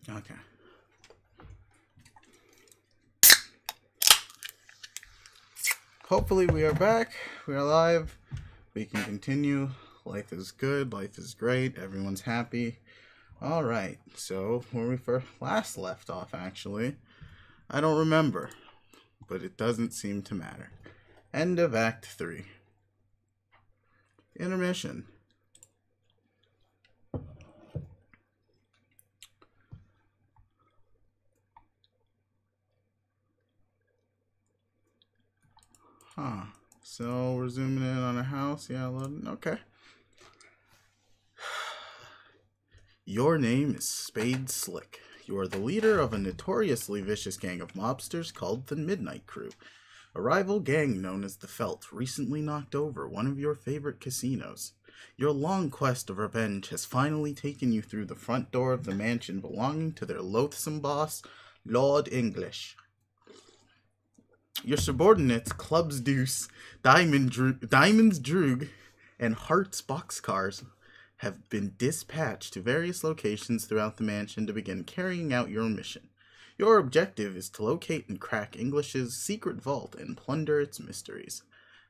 Okay. Hopefully we are back. We are live. We can continue. Life is good. Life is great. Everyone's happy. All right. So where we first last left off, actually, I don't remember, but it doesn't seem to matter. End of Act 3. Intermission. Huh. So we're zooming in on a house. Yeah, okay. Your name is Spade Slick. You are the leader of a notoriously vicious gang of mobsters called the Midnight Crew. A rival gang known as the Felt recently knocked over one of your favorite casinos. Your long quest of revenge has finally taken you through the front door of the mansion belonging to their loathsome boss, Lord English. Your subordinates, Club's Deuce, Diamond's Droog, and Heart's Boxcars, have been dispatched to various locations throughout the mansion to begin carrying out your mission. Your objective is to locate and crack English's secret vault and plunder its mysteries.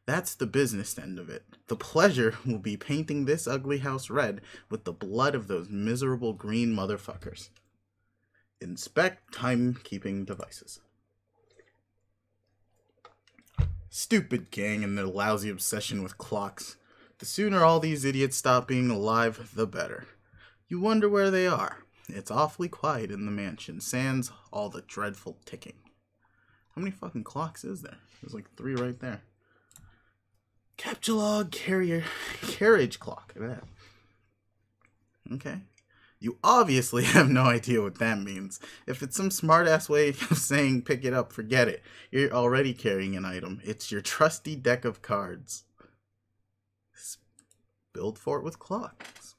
That's the business end of it. The pleasure will be painting this ugly house red with the blood of those miserable green motherfuckers. Inspect timekeeping devices. Stupid gang and their lousy obsession with clocks. The sooner all these idiots stop being alive, the better. You wonder where they are. It's awfully quiet in the mansion, sans all the dreadful ticking. How many fucking clocks is there? There's like 3 right there. Capture log, carriage clock. Look at that. Okay. You obviously have no idea what that means. If it's some smart-ass way of saying pick it up, forget it. You're already carrying an item. It's your trusty deck of cards. Build fort with clocks.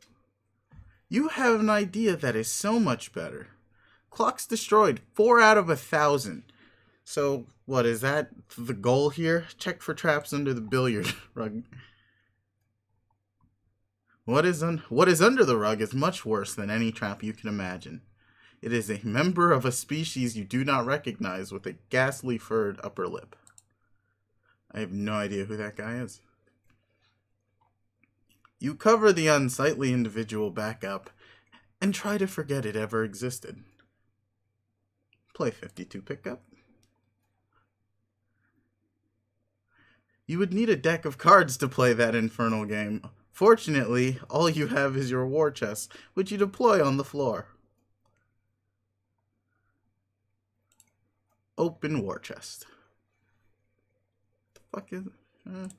You have an idea that is so much better. Clocks destroyed 4 out of 1,000. So, what is that the goal here? Check for traps under the billiard rug. What is under the rug is much worse than any trap you can imagine. It is a member of a species you do not recognize with a ghastly furred upper lip. I have no idea who that guy is. You cover the unsightly individual back up and try to forget it ever existed. Play 52 pickup. You would need a deck of cards to play that infernal game. Fortunately, all you have is your war chest, which you deploy on the floor. Open war chest. What the fuck is it?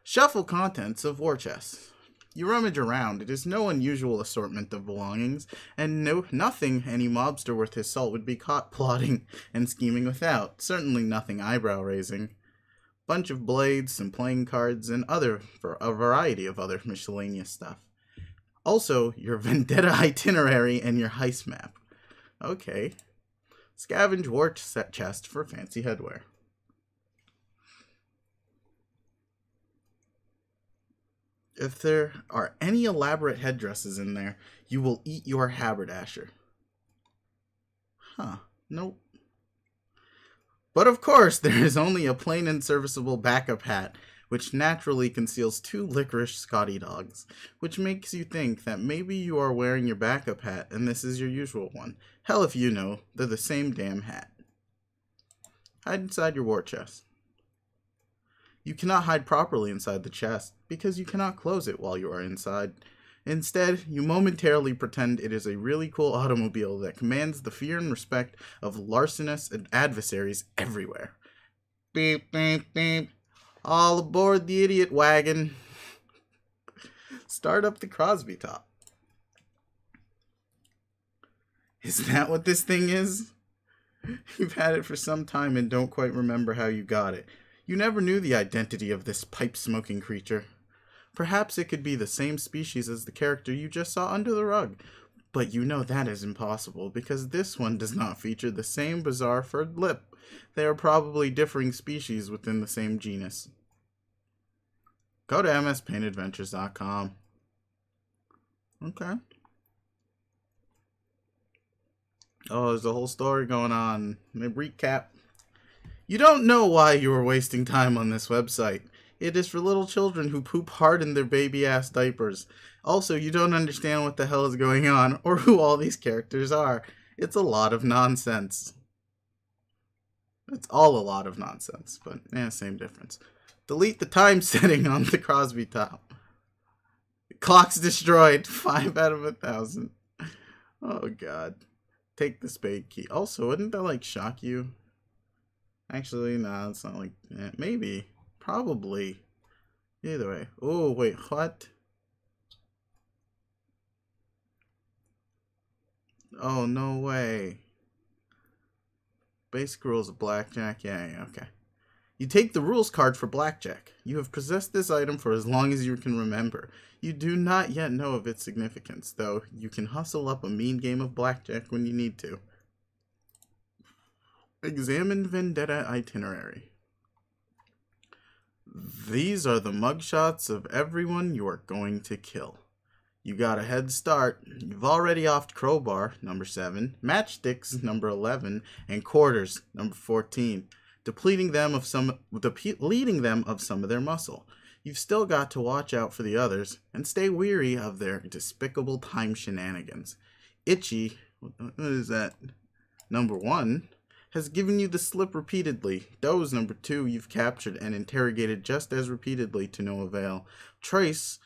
Shuffle contents of war chests. You rummage around. It is no unusual assortment of belongings, and nothing any mobster worth his salt would be caught plotting and scheming without. Certainly nothing eyebrow-raising. Bunch of blades, some playing cards, and a variety of other miscellaneous stuff. Also, your vendetta itinerary and your heist map. Okay. Scavenge war chest for fancy headwear. If there are any elaborate headdresses in there, you will eat your haberdasher. Huh. Nope. But of course, there is only a plain and serviceable backup hat, which naturally conceals 2 licorice Scotty dogs, which makes you think that maybe you are wearing your backup hat and this is your usual one. Hell if you know, they're the same damn hat. Hide inside your war chest. You cannot hide properly inside the chest, because you cannot close it while you are inside. Instead, you momentarily pretend it is a really cool automobile that commands the fear and respect of larcenous adversaries everywhere. Beep, beep, beep. All aboard the idiot wagon. Start up the Crosby top. Is that what this thing is? You've had it for some time and don't quite remember how you got it. You never knew the identity of this pipe-smoking creature. Perhaps it could be the same species as the character you just saw under the rug, but you know that is impossible because this one does not feature the same bizarre furred lip. They are probably differing species within the same genus. Go to mspaintadventures.com. Okay. Oh, there's a whole story going on. Let me recap. You don't know why you are wasting time on this website. It is for little children who poop hard in their baby-ass diapers. Also, you don't understand what the hell is going on or who all these characters are. It's a lot of nonsense. It's all a lot of nonsense, but same difference. Delete the time setting on the Crosby top. The clock's destroyed. 5 out of 1,000. Oh, God. Take the spade key. Also, wouldn't that, like, shock you? Actually, no, it's not like... maybe. Probably. Either way. Oh, wait, what? Oh, no way. Basic rules of blackjack. Yeah, okay. You take the rules card for blackjack. You have possessed this item for as long as you can remember. You do not yet know of its significance, though you can hustle up a mean game of blackjack when you need to. Examine Vendetta itinerary. These are the mugshots of everyone you are going to kill. You got a head start. You've already offed crowbar, number 7, matchsticks, number 11, and quarters, number 14, depleting them of some of their muscle. You've still got to watch out for the others and stay weary of their despicable time shenanigans. Itchy, what is that? Number 1 has given you the slip repeatedly. Doze, number 2, you've captured and interrogated just as repeatedly to no avail. Trace,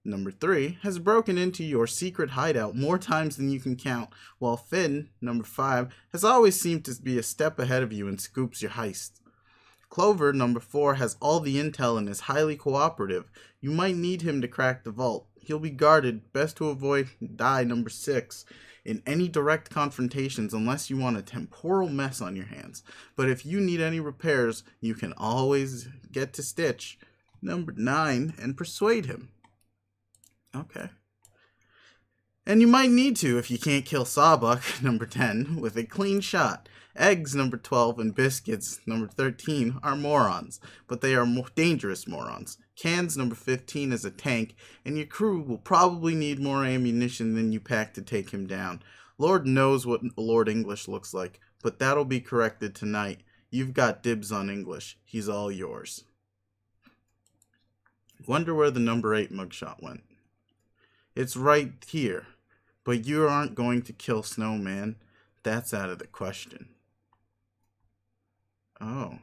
number 3, has broken into your secret hideout more times than you can count, while Finn, number 5, has always seemed to be a step ahead of you and scoops your heists. Clover, number 4, has all the intel and is highly cooperative. You might need him to crack the vault. He'll be guarded, best to avoid die, number 6, in any direct confrontations unless you want a temporal mess on your hands. But if you need any repairs, you can always get to Stitch, number 9, and persuade him. Okay. And you might need to if you can't kill Sawbuck, number 10, with a clean shot. Eggs, number 12, and biscuits, number 13, are morons, but they are more dangerous morons. Cans, number 15, is a tank, and your crew will probably need more ammunition than you pack to take him down. Lord knows what Lord English looks like, but that'll be corrected tonight. You've got dibs on English. He's all yours. Wonder where the number 8 mugshot went. It's right here, but you aren't going to kill Snowman. That's out of the question. Oh.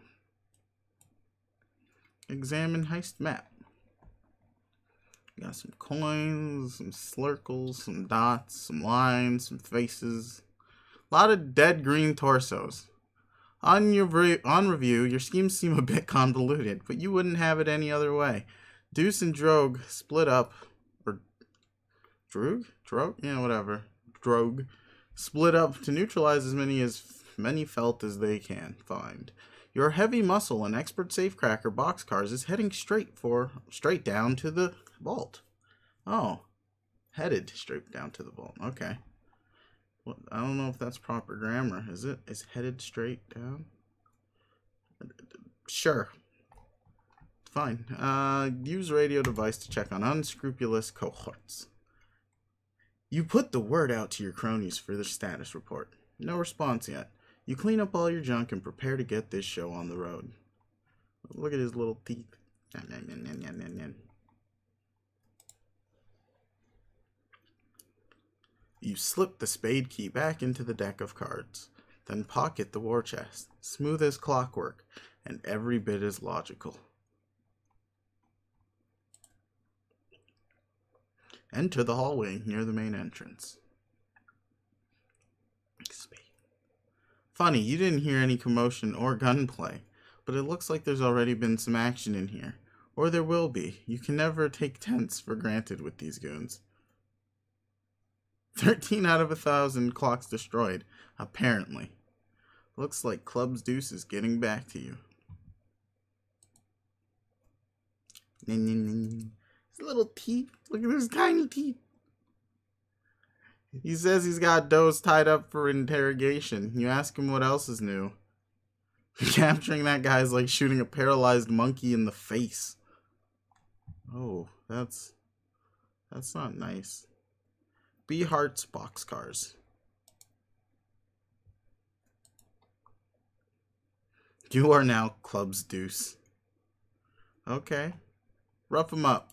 Examine heist map. Got some coins, some slurkles, some dots, some lines, some faces. A lot of dead green torsos. On review, your schemes seem a bit convoluted, but you wouldn't have it any other way. Deuce and Drogue split up, or Drogue? Yeah, whatever. Drogue split up to neutralize as many felt as they can find. Your heavy muscle and expert safecracker boxcars is heading straight down to the vault. Oh, headed straight down to the vault. Okay. Well, I don't know if that's proper grammar. Is it? Is headed straight down? Sure. Fine. Use radio device to check on unscrupulous cohorts. You put the word out to your cronies for their status report. No response yet. You clean up all your junk and prepare to get this show on the road. Look at his little teeth. You slip the spade key back into the deck of cards, then pocket the war chest, smooth as clockwork, and every bit as logical. Enter the hallway near the main entrance. Funny, you didn't hear any commotion or gunplay, but it looks like there's already been some action in here. Or there will be. You can never take tents for granted with these goons. 13 out of 1,000 clocks destroyed, apparently. Looks like Club's Deuce is getting back to you. His little teeth. Look at those tiny teeth. He says he's got Doze tied up for interrogation. You ask him what else is new. Capturing that guy is like shooting a paralyzed monkey in the face. Oh, that's not nice. B Heart's boxcars. You are now Club's deuce. Okay. Rough him up.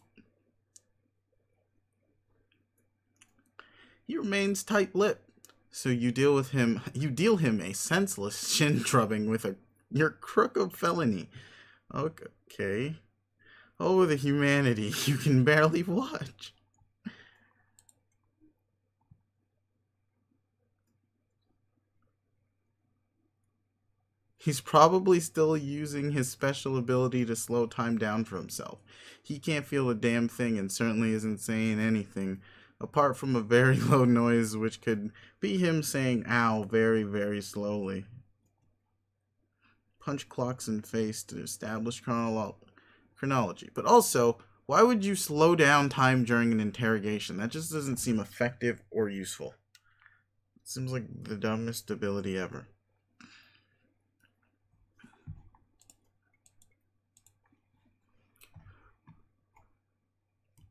He remains tight-lipped, so you deal him a senseless chin drubbing with your crook of felony. Okay. Oh, the humanity you can barely watch. He's probably still using his special ability to slow time down for himself. He can't feel a damn thing and certainly isn't saying anything, apart from a very low noise which could be him saying ow very, very slowly. Punch clocks in face to establish chronology. But also, why would you slow down time during an interrogation? That just doesn't seem effective or useful. It seems like the dumbest ability ever.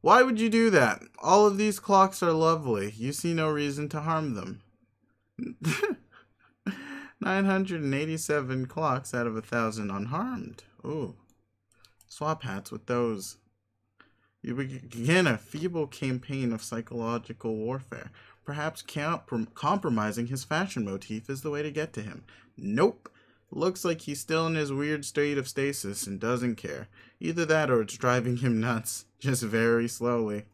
Why would you do that? All of these clocks are lovely. You see no reason to harm them. 987 clocks out of 1,000 unharmed. Ooh. Swap hats with those. You begin a feeble campaign of psychological warfare. Perhaps compromising his fashion motif is the way to get to him. Nope. Looks like he's still in his weird state of stasis and doesn't care. Either that or it's driving him nuts. Just very slowly.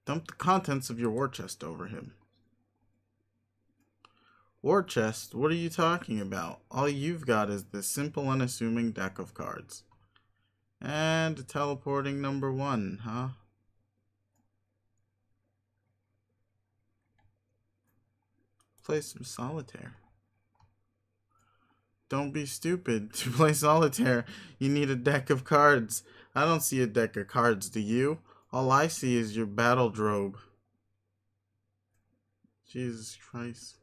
Dump the contents of your war chest over him. War chest? What are you talking about? All you've got is this simple, unassuming deck of cards. And teleporting number 1, huh? Play some solitaire. Don't be stupid. To play solitaire, you need a deck of cards. I don't see a deck of cards, do you? All I see is your battle drobe. Jesus Christ.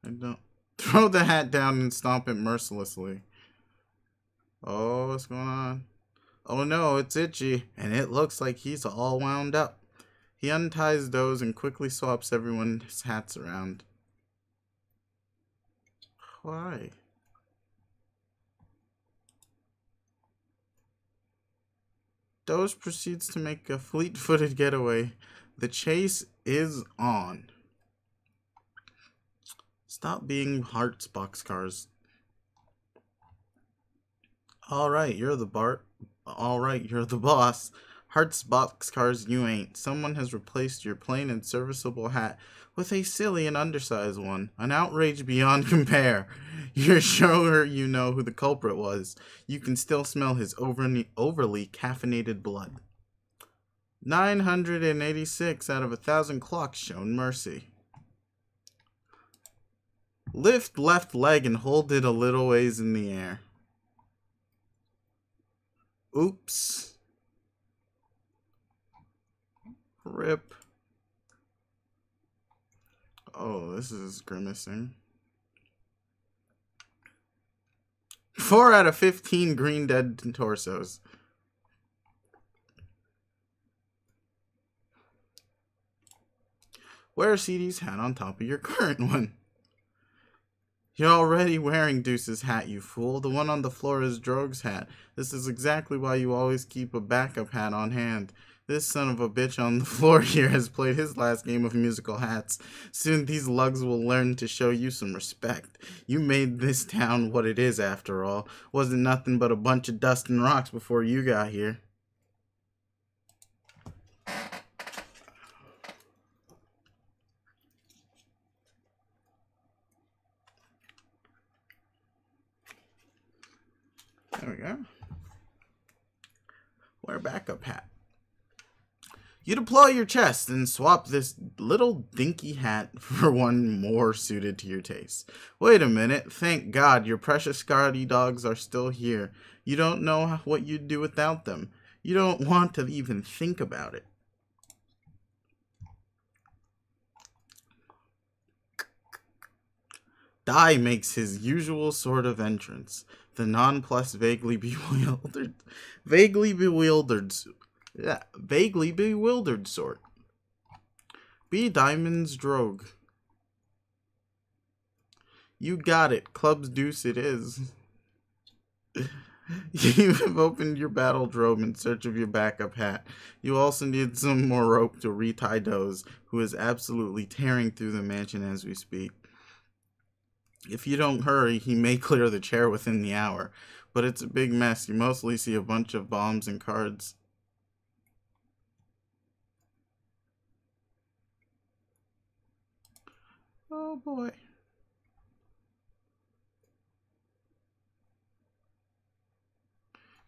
I don't... Throw the hat down and stomp it mercilessly. Oh, what's going on? Oh no, it's Itchy, and it looks like he's all wound up. He unties those and quickly swaps everyone's hats around. Why? Doge proceeds to make a fleet-footed getaway. The chase is on. Stop being Hearts boxcars. Alright, you're the boss. Hearts boxcars, you ain't. Someone has replaced your plain and serviceable hat with a silly and undersized one. An outrage beyond compare. You're sure you know who the culprit was. You can still smell his overly caffeinated blood. 986 out of 1,000 clocks shown mercy. Lift left leg and hold it a little ways in the air. Oops. Rip. Oh, this is grimacing. 4 out of 15 green dead torsos. Wear CD's hat on top of your current one. You're already wearing Deuce's hat, you fool. The one on the floor is Droge's hat. This is exactly why you always keep a backup hat on hand. This son of a bitch on the floor here has played his last game of musical hats. Soon these lugs will learn to show you some respect. You made this town what it is after all. Wasn't nothing but a bunch of dust and rocks before you got here. There we go. Wear a backup hat. You deploy your chest and swap this little dinky hat for one more suited to your taste. Wait a minute. Thank God your precious Scotty dogs are still here. You don't know what you'd do without them. You don't want to even think about it. Dai makes his usual sort of entrance. The nonplussed, vaguely bewildered sort. B. Diamond's Droge. You got it. Clubs deuce it is. You have opened your battle drobe in search of your backup hat. You also need some more rope to retie Doze, who is absolutely tearing through the mansion as we speak. If you don't hurry, he may clear the chair within the hour, but it's a big mess. You mostly see a bunch of bombs and cards. Oh boy.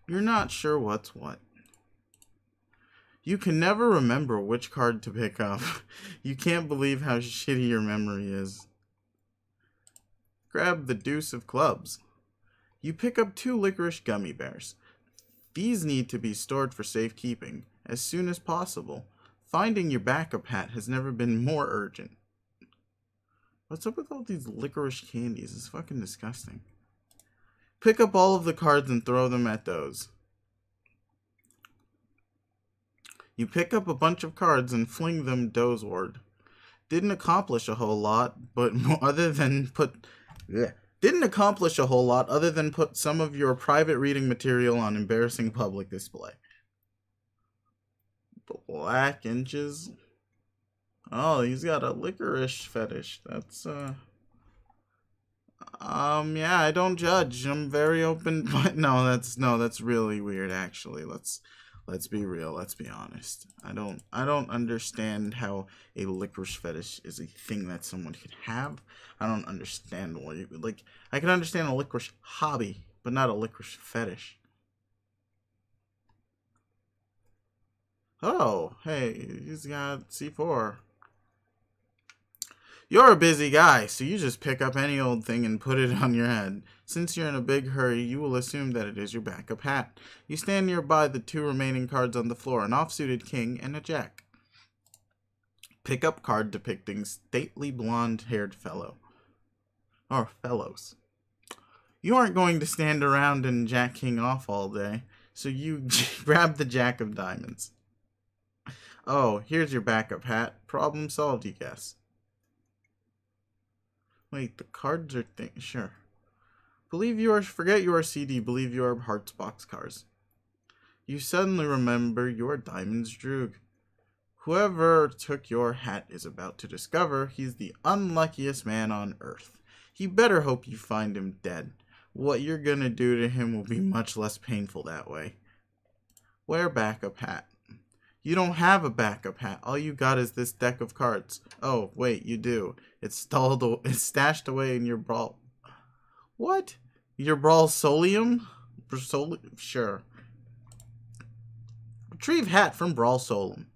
You're not sure what's what. You can never remember which card to pick up. You can't believe how shitty your memory is. Grab the deuce of clubs. You pick up 2 licorice gummy bears. These need to be stored for safekeeping as soon as possible. Finding your backup hat has never been more urgent. What's up with all these licorice candies? It's fucking disgusting. Pick up all of the cards and throw them at those. You pick up a bunch of cards and fling them Dozeward. Didn't accomplish a whole lot, but other than put some of your private reading material on embarrassing public display. Black inches. Oh, he's got a licorice fetish. That's yeah, I don't judge. I'm very open, but that's really weird actually. Let's be real. Let's be honest. I don't understand how a licorice fetish is a thing that someone could have. I don't understand why you like. I can understand a licorice hobby, but not a licorice fetish. Oh, hey, he's got C4. You're a busy guy, so you just pick up any old thing and put it on your head. Since you're in a big hurry, you will assume that it is your backup hat. You stand nearby the 2 remaining cards on the floor, an off-suited king and a jack. Pick up card depicting stately blonde-haired fellow. Or fellows. You aren't going to stand around and jack king off all day, so you grab the jack of diamonds. Oh, here's your backup hat. Problem solved, you guess. Wait, the cards are sure. Forget you are CD, believe you are hearts boxcars. You suddenly remember your diamonds droog. Whoever took your hat is about to discover he's the unluckiest man on earth. He better hope you find him dead. What you're gonna do to him will be much less painful that way. Wear backup hat. You don't have a backup hat. All you got is this deck of cards. Oh, wait, you do. It's stashed away in your brawl. What? Your brawl solium? Sure. Retrieve hat from brawl solum.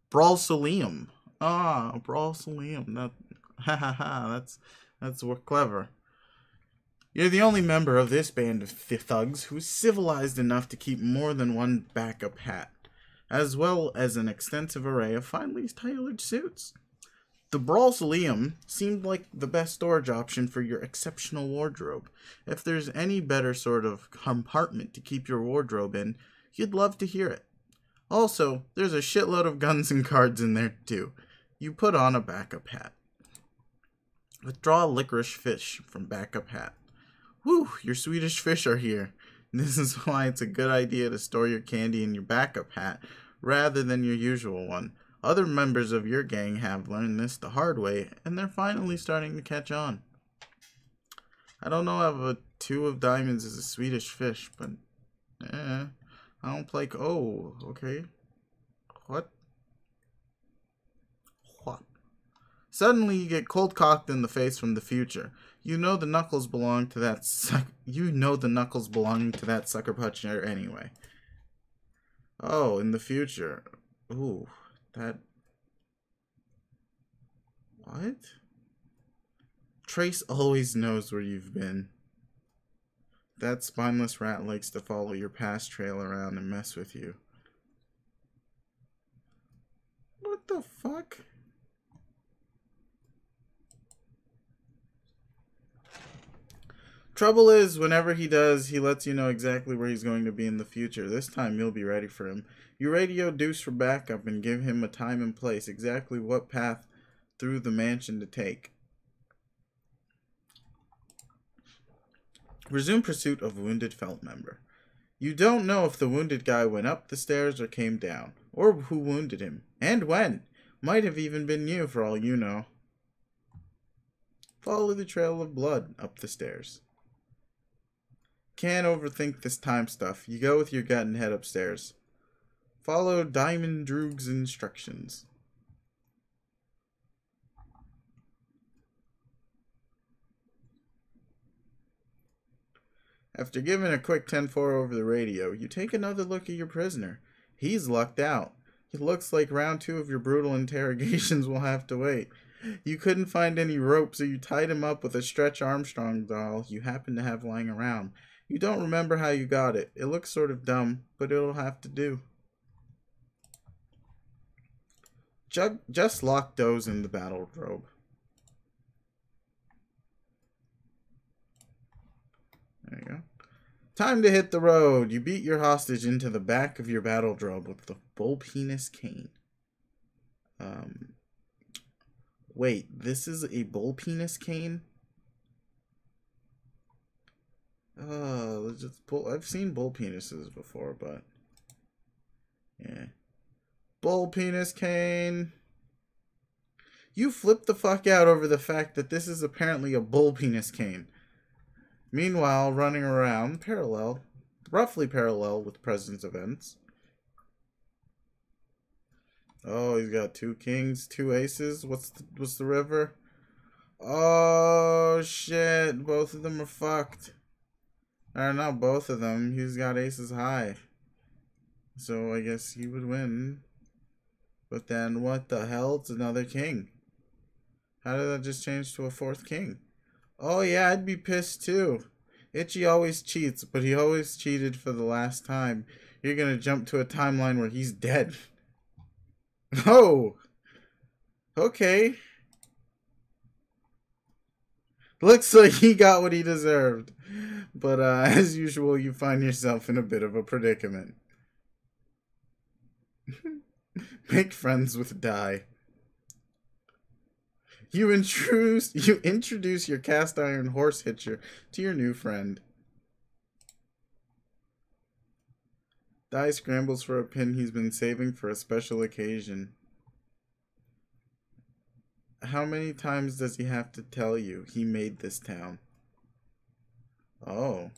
Brawl solium. Ah, brawl solium. That, ha ha ha. That's clever. You're the only member of this band of thugs who's civilized enough to keep more than one backup hat, as well as an extensive array of finely tailored suits. The Brawlsolium seemed like the best storage option for your exceptional wardrobe. If there's any better sort of compartment to keep your wardrobe in, you'd love to hear it. Also, there's a shitload of guns and cards in there too. You put on a backup hat. Withdraw licorice fish from backup hat. Whew, your Swedish fish are here. This is why it's a good idea to store your candy in your backup hat rather than your usual one. Other members of your gang have learned this the hard way, and they're finally starting to catch on. I don't know if a 2 of diamonds is a Swedish fish, but I don't play. Oh, okay. What? Suddenly, you get cold cocked in the face from the future. You know the knuckles belong to that sucker puncher anyway. Oh, in the future. Ooh, that. What? Trace always knows where you've been. That spineless rat likes to follow your past trail around and mess with you. What the fuck? Trouble is, whenever he does, he lets you know exactly where he's going to be in the future. This time, you'll be ready for him. You radio Deuce for backup and give him a time and place, exactly what path through the mansion to take. Resume pursuit of wounded felt member. You don't know if the wounded guy went up the stairs or came down, or who wounded him, and when. Might have even been you, for all you know. Follow the trail of blood up the stairs. Can't overthink this time stuff. You go with your gut and head upstairs. Follow Diamond Droog's instructions. After giving a quick 10-4 over the radio, you take another look at your prisoner. He's lucked out. It looks like round 2 of your brutal interrogations will have to wait. You couldn't find any rope, so you tied him up with a Stretch Armstrong doll you happen to have lying around. You don't remember how you got it. It looks sort of dumb, but it'll have to do. Just lock Doze in the battle robe. There you go. Time to hit the road. You beat your hostage into the back of your battle robe with the bull penis cane. Wait, this is a bull penis cane? I've seen bull penises before, but yeah. Bull penis cane. You flip the fuck out over the fact that this is apparently a bull penis cane. Meanwhile, running around roughly parallel with President's events. Oh, he's got 2 kings, 2 aces. What's the river? Oh shit! Both of them are fucked. Or not both of them. He's got aces high. So I guess he would win. But then what the hell? It's another king. How did that just change to a 4th king? Oh yeah, I'd be pissed too. Itchy always cheats, but he always cheated for the last time. You're gonna jump to a timeline where he's dead. Oh! Okay. Looks like he got what he deserved. But as usual, you find yourself in a bit of a predicament. Make friends with Die. You introduce your cast iron horse hitcher to your new friend. Die scrambles for a pin he's been saving for a special occasion. How many times does he have to tell you he made this town? Oh.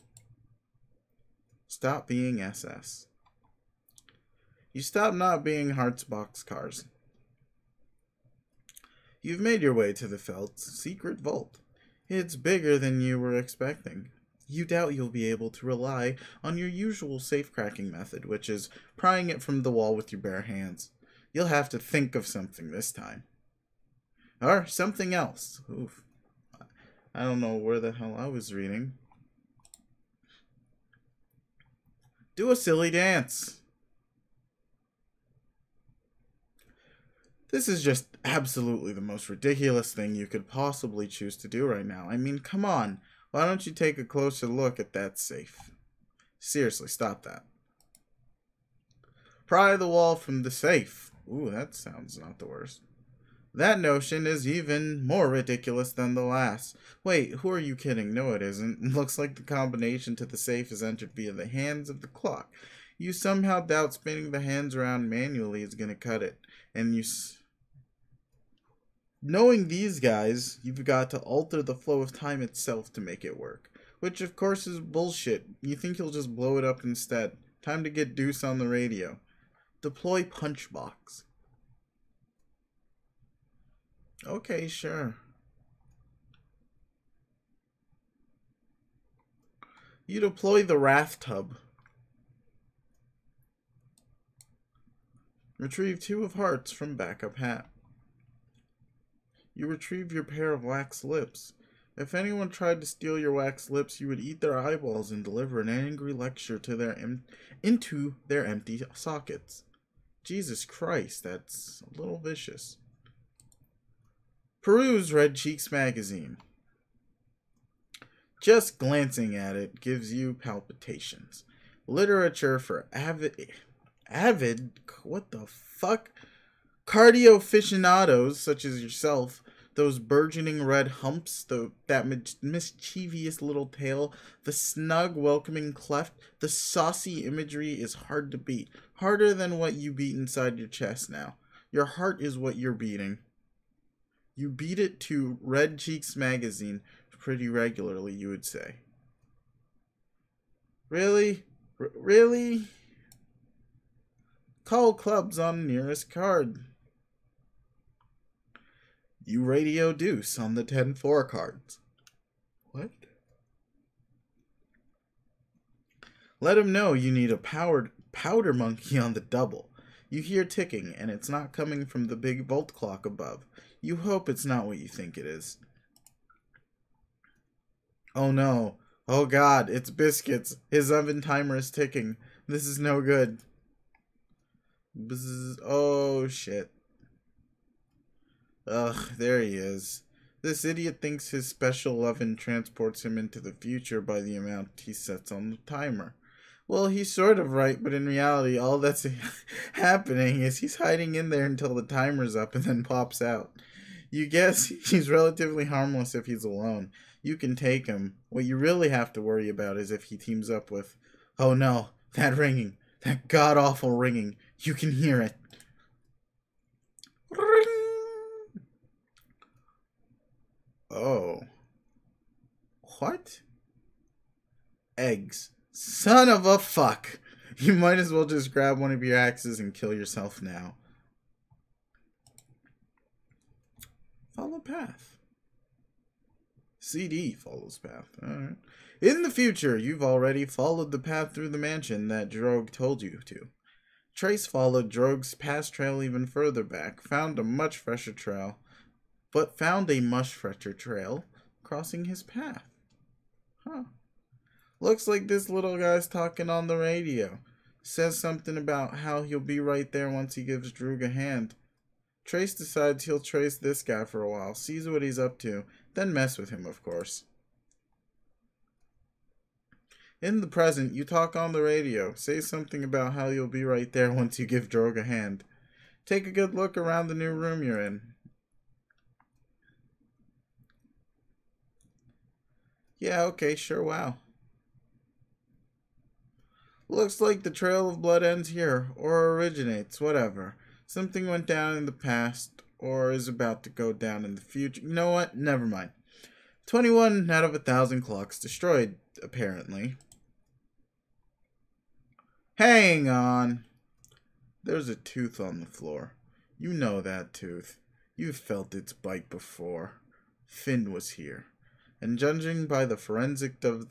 Stop being SS. You stop not being Hearts boxcars. You've made your way to the Felt's secret vault. It's bigger than you were expecting. You doubt you'll be able to rely on your usual safe-cracking method, which is prying it from the wall with your bare hands. You'll have to think of something this time. Or something else. Oof. I don't know where the hell I was reading. Do a silly dance. This is just absolutely the most ridiculous thing you could possibly choose to do right now. I mean, come on. Why don't you take a closer look at that safe? Seriously, stop that. Pry the wall from the safe. Ooh, that sounds not the worst. That notion is even more ridiculous than the last. Wait, who are you kidding? No, it isn't. It looks like the combination to the safe is entered via the hands of the clock. You somehow doubt spinning the hands around manually is going to cut it. And you... Knowing these guys, you've got to alter the flow of time itself to make it work. Which, of course, is bullshit. You think you'll just blow it up instead. Time to get Deuce on the radio. Deploy Punchbox. Okay, sure. You deploy the Wrath Tub. Retrieve 2 of hearts from backup hat. You retrieve your pair of wax lips. If anyone tried to steal your wax lips, you would eat their eyeballs and deliver an angry lecture to into their empty sockets. Jesus Christ, that's a little vicious. Peruse Red Cheeks magazine. Just glancing at it gives you palpitations. Literature for avid, what the fuck? Cardio aficionados such as yourself. Those burgeoning red humps, that mischievous little tail, the snug, welcoming cleft, the saucy imagery is hard to beat. Harder than what you beat inside your chest now. Your heart is what you're beating. You beat it to Red Cheeks magazine pretty regularly, you would say. Really? Really? Call clubs on nearest card. You radio deuce on the 10-4 cards. What? Let him know you need a powder monkey on the double. You hear ticking, and it's not coming from the big volt clock above. You hope it's not what you think it is. Oh no. Oh god, it's Biscuits. His oven timer is ticking. This is no good. Bzz. Oh shit. Ugh, there he is. This idiot thinks his special oven transports him into the future by the amount he sets on the timer. Well, he's sort of right, but in reality, all that's happening is he's hiding in there until the timer's up and then pops out. You guess he's relatively harmless if he's alone. You can take him. What you really have to worry about is if he teams up with... Oh no, that ringing. That god-awful ringing. You can hear it. Oh. What? Eggs. Son of a fuck. You might as well just grab one of your axes and kill yourself now. Follow path. CD follows path. Alright. In the future, you've already followed the path through the mansion that Drogue told you to. Trace followed Drogue's past trail even further back, found a much fresher trail, crossing his path. Huh. Looks like this little guy's talking on the radio. Says something about how he'll be right there once he gives Droog a hand. Trace decides he'll trace this guy for a while, sees what he's up to, then mess with him, of course. In the present, you talk on the radio. Say something about how you'll be right there once you give Droog a hand. Take a good look around the new room you're in. Yeah, okay, sure, wow. Looks like the trail of blood ends here, or originates, whatever. Something went down in the past, or is about to go down in the future. You know what? Never mind. 21 out of 1,000 clocks destroyed, apparently. Hang on. There's a tooth on the floor. You know that tooth. You've felt its bite before. Finn was here. And judging by the forensics of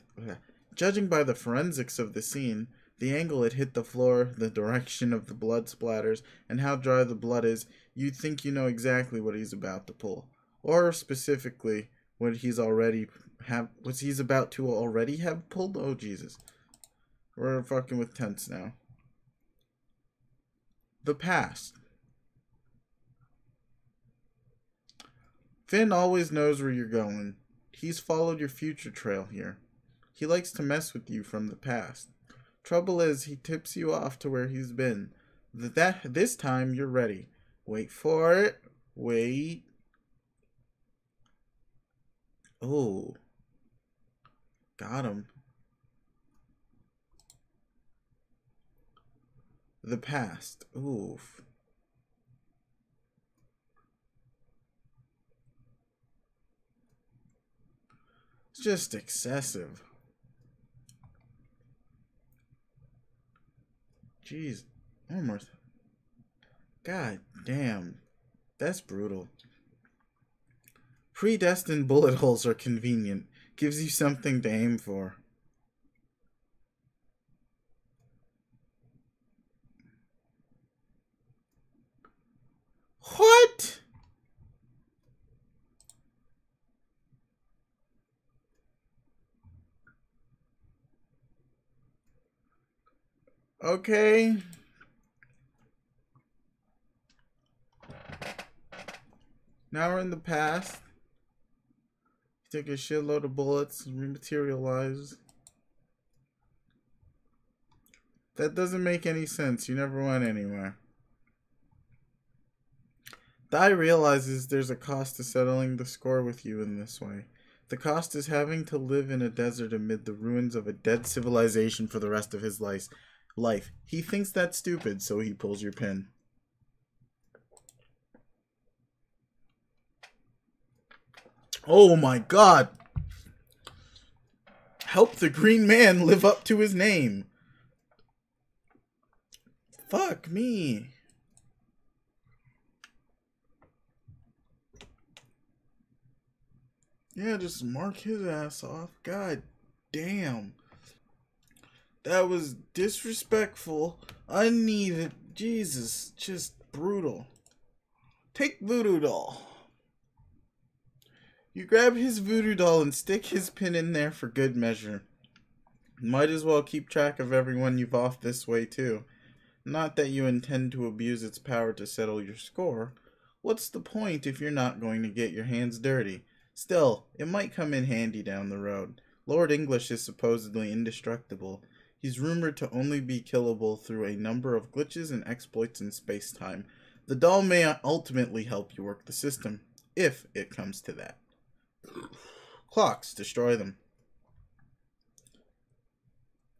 the scene, the angle it hit the floor, the direction of the blood splatters, and how dry the blood is, you'd think you know exactly what he's about to pull. Or specifically, what he's about to already have pulled? Oh, Jesus. We're fucking with tense now. The past. Finn always knows where you're going. He's followed your future trail here. He likes to mess with you from the past. Trouble is, he tips you off to where he's been. This time, you're ready. Wait for it. Wait. Oh. Got him. The past. Oof. It's just excessive. Jeez. One more. God damn. That's brutal. Predestined bullet holes are convenient. Gives you something to aim for. What? Okay. Now we're in the past. Take a shitload of bullets and rematerialize. That doesn't make any sense. You never went anywhere. Dai realizes there's a cost to settling the score with you in this way. The cost is having to live in a desert amid the ruins of a dead civilization for the rest of his life. He thinks that's stupid, so he pulls your pin. Oh my god! Help the green man live up to his name! Fuck me! Yeah, just mark his ass off. God damn. That was disrespectful, unneeded. Jesus, just brutal. Take Voodoo Doll. You grab his Voodoo Doll and stick his pin in there for good measure. Might as well keep track of everyone you've offed this way too. Not that you intend to abuse its power to settle your score. What's the point if you're not going to get your hands dirty? Still, it might come in handy down the road. Lord English is supposedly indestructible. He's rumored to only be killable through a number of glitches and exploits in space-time. The doll may ultimately help you work the system, if it comes to that. Clocks, destroy them.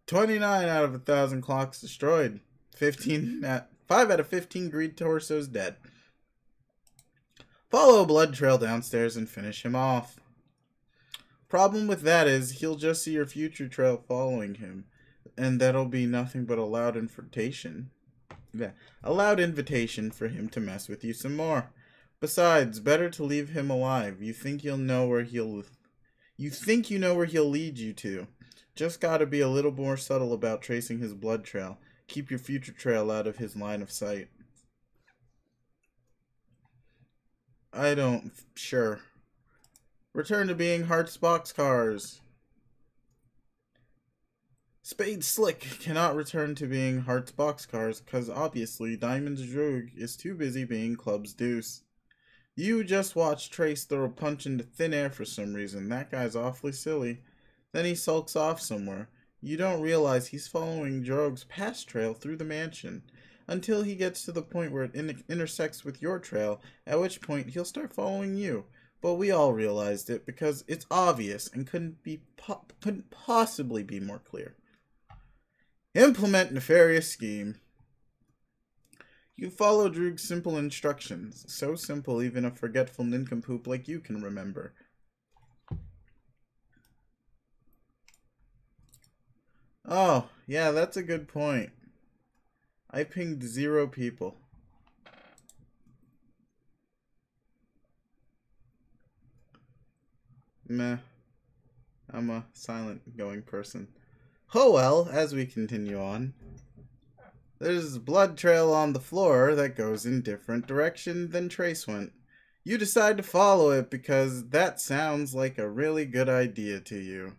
29 out of 1,000 clocks destroyed. 5 out of 15 greed torsos dead. Follow a blood trail downstairs and finish him off. Problem with that is he'll just see your future trail following him, and that'll be nothing but a loud invitation. Yeah, a loud invitation for him to mess with you some more. Besides, better to leave him alive. You think you know where he'll lead you to. Just gotta be a little more subtle about tracing his blood trail. Keep your future trail out of his line of sight. Sure. Return to being Hearts boxcars. Spade Slick cannot return to being Hearts boxcars because obviously Diamond's Droog is too busy being Club's Deuce. You just watch Trace throw a punch into thin air for some reason. That guy's awfully silly. Then he sulks off somewhere. You don't realize he's following Droog's past trail through the mansion until he gets to the point where it intersects with your trail, at which point he'll start following you. But we all realized it because it's obvious and couldn't possibly be more clear. Implement nefarious scheme. You follow Droog's simple instructions. So simple even a forgetful nincompoop like you can remember. Oh, yeah, that's a good point. I pinged 0 people. Meh. I'm a silent going person. Oh well, as we continue on. There's a blood trail on the floor that goes in different direction than Trace went. You decide to follow it because that sounds like a really good idea to you.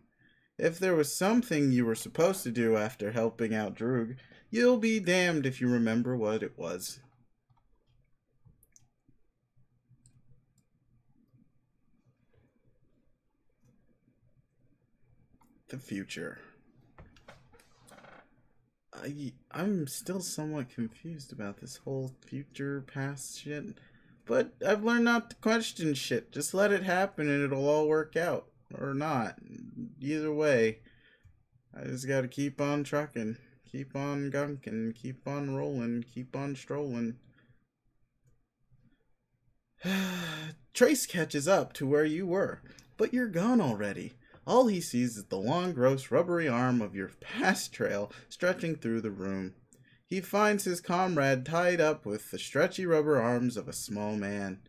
If there was something you were supposed to do after helping out Droog, you'll be damned if you remember what it was. The future. I'm still somewhat confused about this whole future past shit, but I've learned not to question shit. Just let it happen and it'll all work out. Or not. Either way, I just gotta keep on trucking, keep on gunking, keep on rolling, keep on strolling. Trace catches up to where you were, but you're gone already. All he sees is the long, gross, rubbery arm of your past trail stretching through the room. He finds his comrade tied up with the stretchy rubber arms of a small man.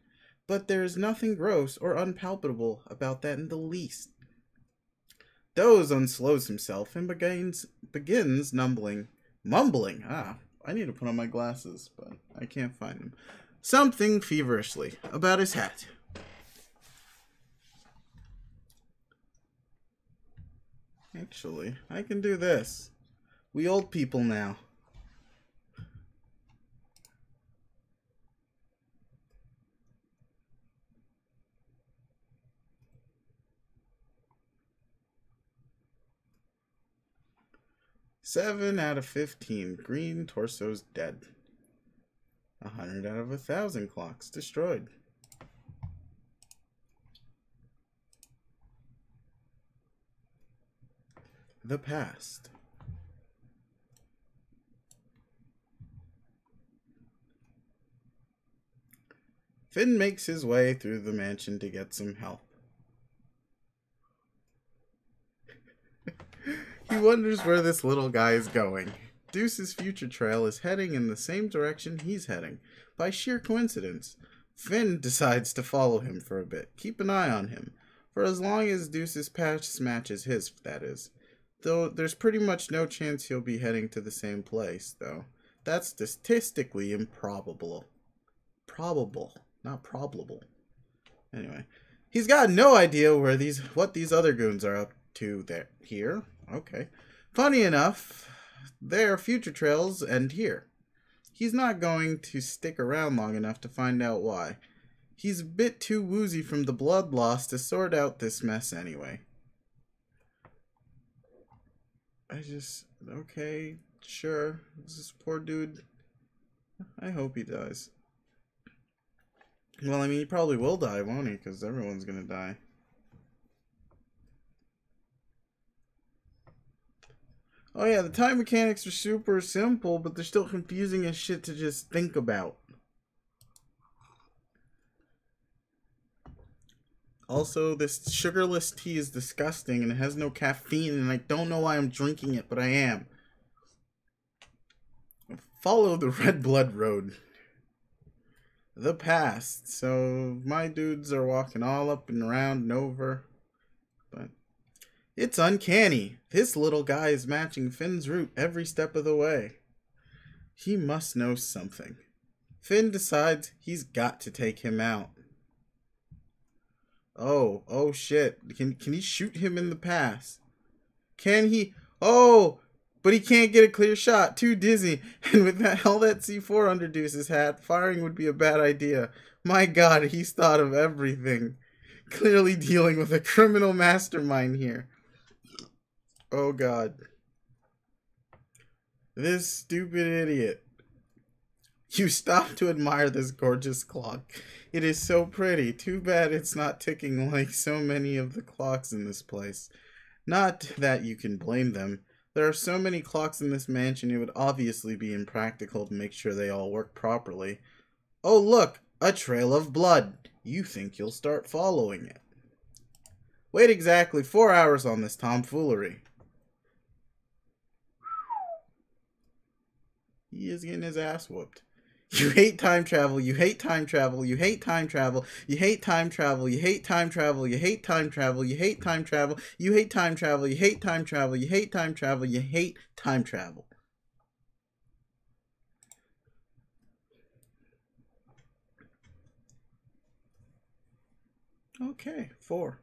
But there is nothing gross or unpalatable about that in the least. Doze unslows himself and begins mumbling. I need to put on my glasses, but I can't find them. Something feverishly about his hat. Actually, I can do this. We old people now. Seven out of 15. Green torsos dead. 100 out of 1,000 clocks destroyed. The past. Finn makes his way through the mansion to get some help. He wonders where this little guy is going. Deuce's future trail is heading in the same direction he's heading. By sheer coincidence, Finn decides to follow him for a bit. Keep an eye on him. For as long as Deuce's past matches his, that is. Though there's pretty much no chance he'll be heading to the same place, though. That's statistically improbable. Probable, not probable. Anyway, he's got no idea where what these other goons are up to here. Okay. Funny enough, their future trails end here. He's not going to stick around long enough to find out why. He's a bit too woozy from the blood loss to sort out this mess anyway. Okay, sure. This poor dude, I hope he dies. Well, I mean, he probably will die, won't he? Because everyone's gonna die. Oh yeah, the time mechanics are super simple, but they're still confusing as shit to just think about. Also, this sugarless tea is disgusting and it has no caffeine, and I don't know why I'm drinking it, but I am. Follow the red blood road. The past. So, my dudes are walking all up and around and over. But it's uncanny. This little guy is matching Finn's route every step of the way. He must know something. Finn decides he's got to take him out. Oh shit. Can he shoot him in the pass? Can he? Oh, but he can't get a clear shot. Too dizzy. And with all that C4 under Deuce's hat, firing would be a bad idea. My god, he's thought of everything. Clearly dealing with a criminal mastermind here. Oh god. This stupid idiot. You stop to admire this gorgeous clock. It is so pretty. Too bad it's not ticking like so many of the clocks in this place. Not that you can blame them. There are so many clocks in this mansion, it would obviously be impractical to make sure they all work properly. Oh look, a trail of blood. You think you'll start following it. Wait exactly 4 hours on this tomfoolery. He is getting his ass whooped. You hate time travel, you hate time travel, you hate time travel, you hate time travel, you hate time travel, you hate time travel, you hate time travel, you hate time travel, you hate time travel, you hate time travel, you hate time travel. Okay, 4.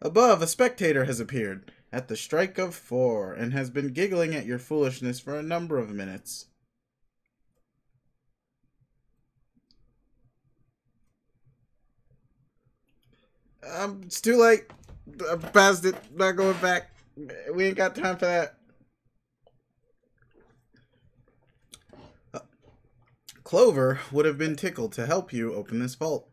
Above, a spectator has appeared at the strike of 4 and has been giggling at your foolishness for a number of minutes. It's too late. I passed it. Not going back. We ain't got time for that. Clover would have been tickled to help you open this vault,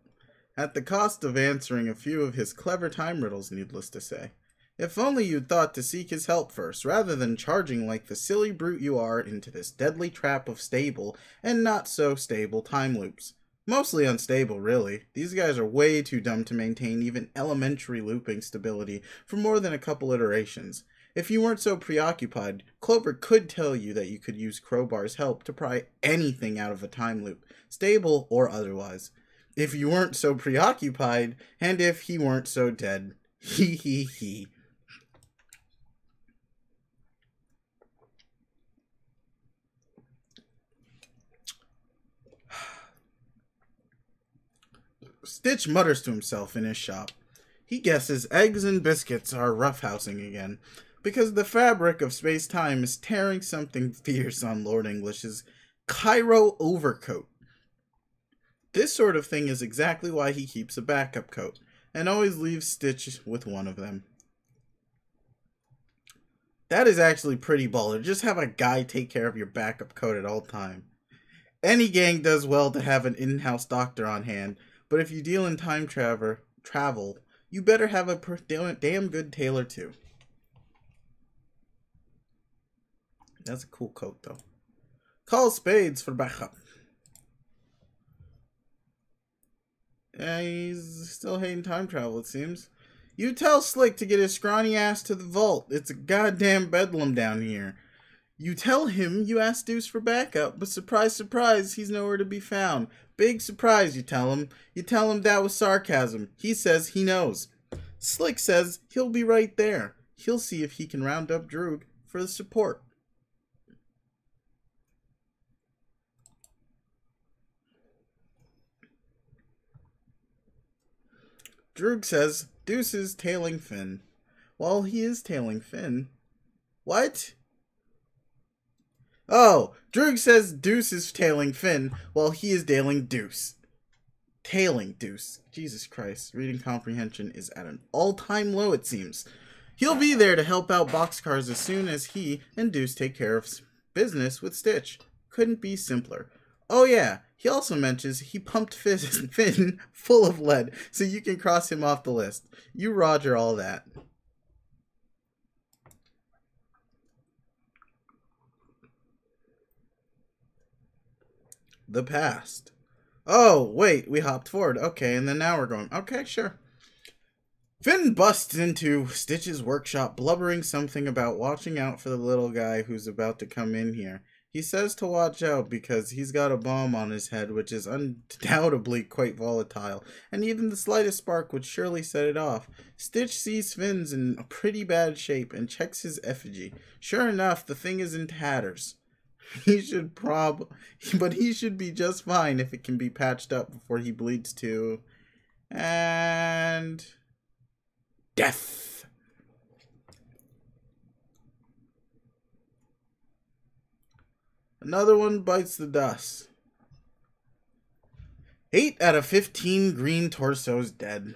at the cost of answering a few of his clever time riddles, needless to say. If only you'd thought to seek his help first, rather than charging like the silly brute you are into this deadly trap of stable and not so stable time loops. Mostly unstable, really. These guys are way too dumb to maintain even elementary looping stability for more than a couple iterations. If you weren't so preoccupied, Clover could tell you that you could use Crowbar's help to pry anything out of a time loop, stable or otherwise. If you weren't so preoccupied, and if he weren't so dead. Hee hee hee. Stitch mutters to himself in his shop. He guesses eggs and biscuits are roughhousing again, because the fabric of space-time is tearing something fierce on Lord English's Cairo overcoat. This sort of thing is exactly why he keeps a backup coat, and always leaves Stitch with one of them. That is actually pretty baller. Just have a guy take care of your backup coat at all time. Any gang does well to have an in-house doctor on hand, but if you deal in time travel, you better have a damn good tailor too. That's a cool coat though. Call spades for backup. Yeah, he's still hating time travel, it seems. You tell Slick to get his scrawny ass to the vault. It's a goddamn bedlam down here. You tell him you asked Deuce for backup, but surprise, surprise, he's nowhere to be found. Big surprise, you tell him. You tell him that was sarcasm. He says he knows. Slick says he'll be right there. He'll see if he can round up Droog for the support. Droog says Deuce is tailing Finn. While he is tailing Finn... What? Oh, Droog says Deuce is tailing Finn while he is tailing Deuce. Tailing Deuce. Jesus Christ. Reading comprehension is at an all-time low, it seems. He'll be there to help out Boxcars as soon as he and Deuce take care of business with Stitch. Couldn't be simpler. Oh yeah, he also mentions he pumped Finn full of lead, so you can cross him off the list. You roger all that. The past. Oh, wait, we hopped forward. Okay, and then now we're going. Okay, sure. Finn busts into Stitch's workshop, blubbering something about watching out for the little guy who's about to come in here. He says to watch out because he's got a bomb on his head, which is undoubtedly quite volatile, and even the slightest spark would surely set it off. Stitch sees Finn's in a pretty bad shape and checks his effigy. Sure enough, the thing is in tatters. He should be just fine if it can be patched up before he bleeds to... and... death. Another one bites the dust. 8 out of 15 green torsos dead.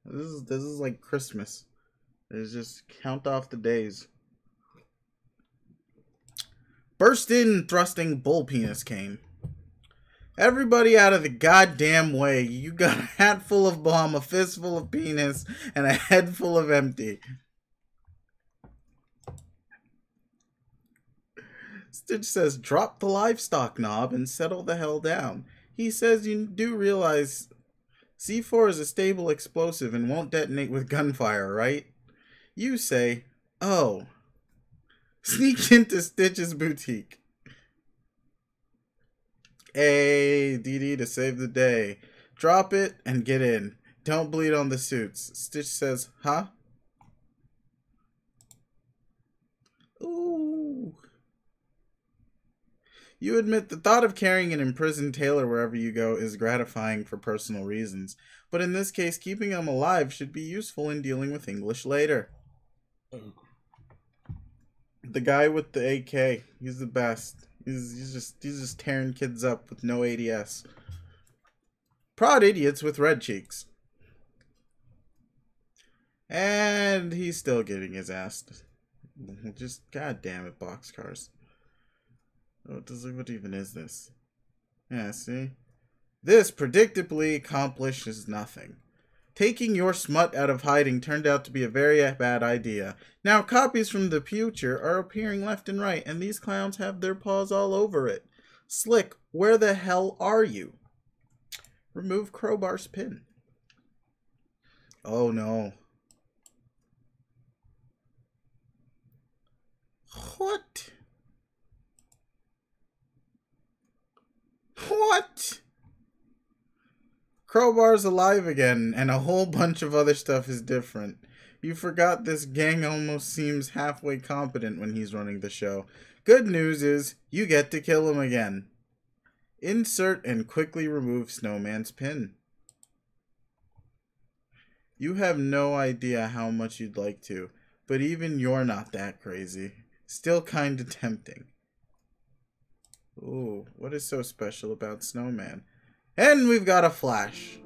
This is like Christmas. There's just count off the days. Burst in thrusting bull penis cane. Everybody out of the goddamn way. You got a hat full of bomb, a fist full of penis, and a head full of empty. Stitch says drop the livestock knob and settle the hell down. He says you do realize C4 is a stable explosive and won't detonate with gunfire, right? You say, oh. Sneak into Stitch's boutique. Hey, DD to save the day. Drop it and get in. Don't bleed on the suits. Stitch says, huh? Ooh. You admit the thought of carrying an imprisoned tailor wherever you go is gratifying for personal reasons, but in this case, keeping him alive should be useful in dealing with English later. The guy with the AK, he's the best. He's just tearing kids up with no ADS. Prod idiots with red cheeks. And he's still getting his ass. Just goddamn it, Boxcars. What even is this? Yeah, see? This predictably accomplishes nothing. Taking your smut out of hiding turned out to be a very bad idea. Now copies from the future are appearing left and right, and these clowns have their paws all over it. Slick, where the hell are you? Remove Crowbar's pin. Oh no. What? What? Crowbar's alive again, and a whole bunch of other stuff is different. You forgot this gang almost seems halfway competent when he's running the show. Good news is, you get to kill him again. Insert and quickly remove Snowman's pin. You have no idea how much you'd like to, but even you're not that crazy. Still kinda tempting. Ooh, what is so special about Snowman? And we've got a flash.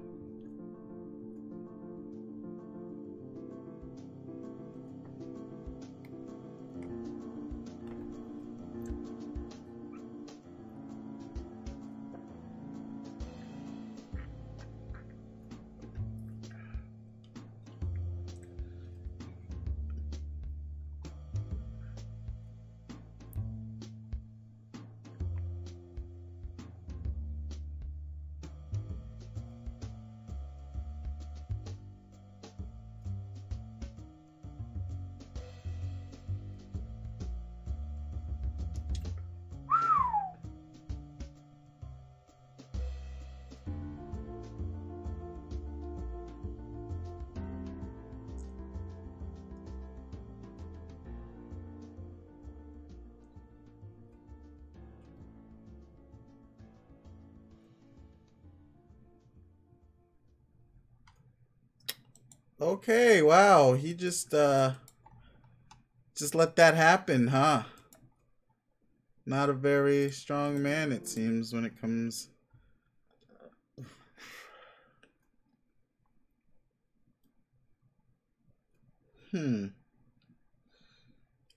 Okay, wow. He just let that happen, huh? Not a very strong man, it seems, when it comes.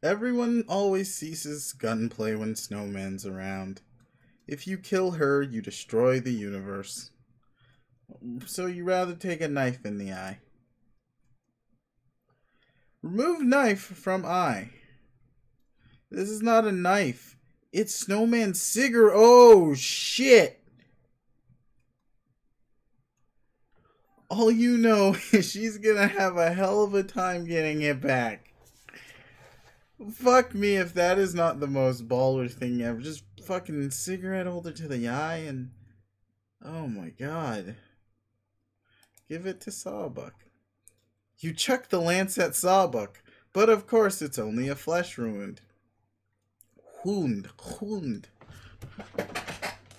Everyone always ceases gunplay when Snowman's around. If you kill her, you destroy the universe. So you rather take a knife in the eye. Remove knife from eye. This is not a knife. It's Snowman's cigarette. Oh, shit. All you know is she's gonna have a hell of a time getting it back. Fuck me if that is not the most baller thing ever. Just fucking cigarette holder to the eye and... Oh my god. Give it to Sawbuck. You chuck the lance at Sawbuck, but of course it's only a flesh wound. Wound.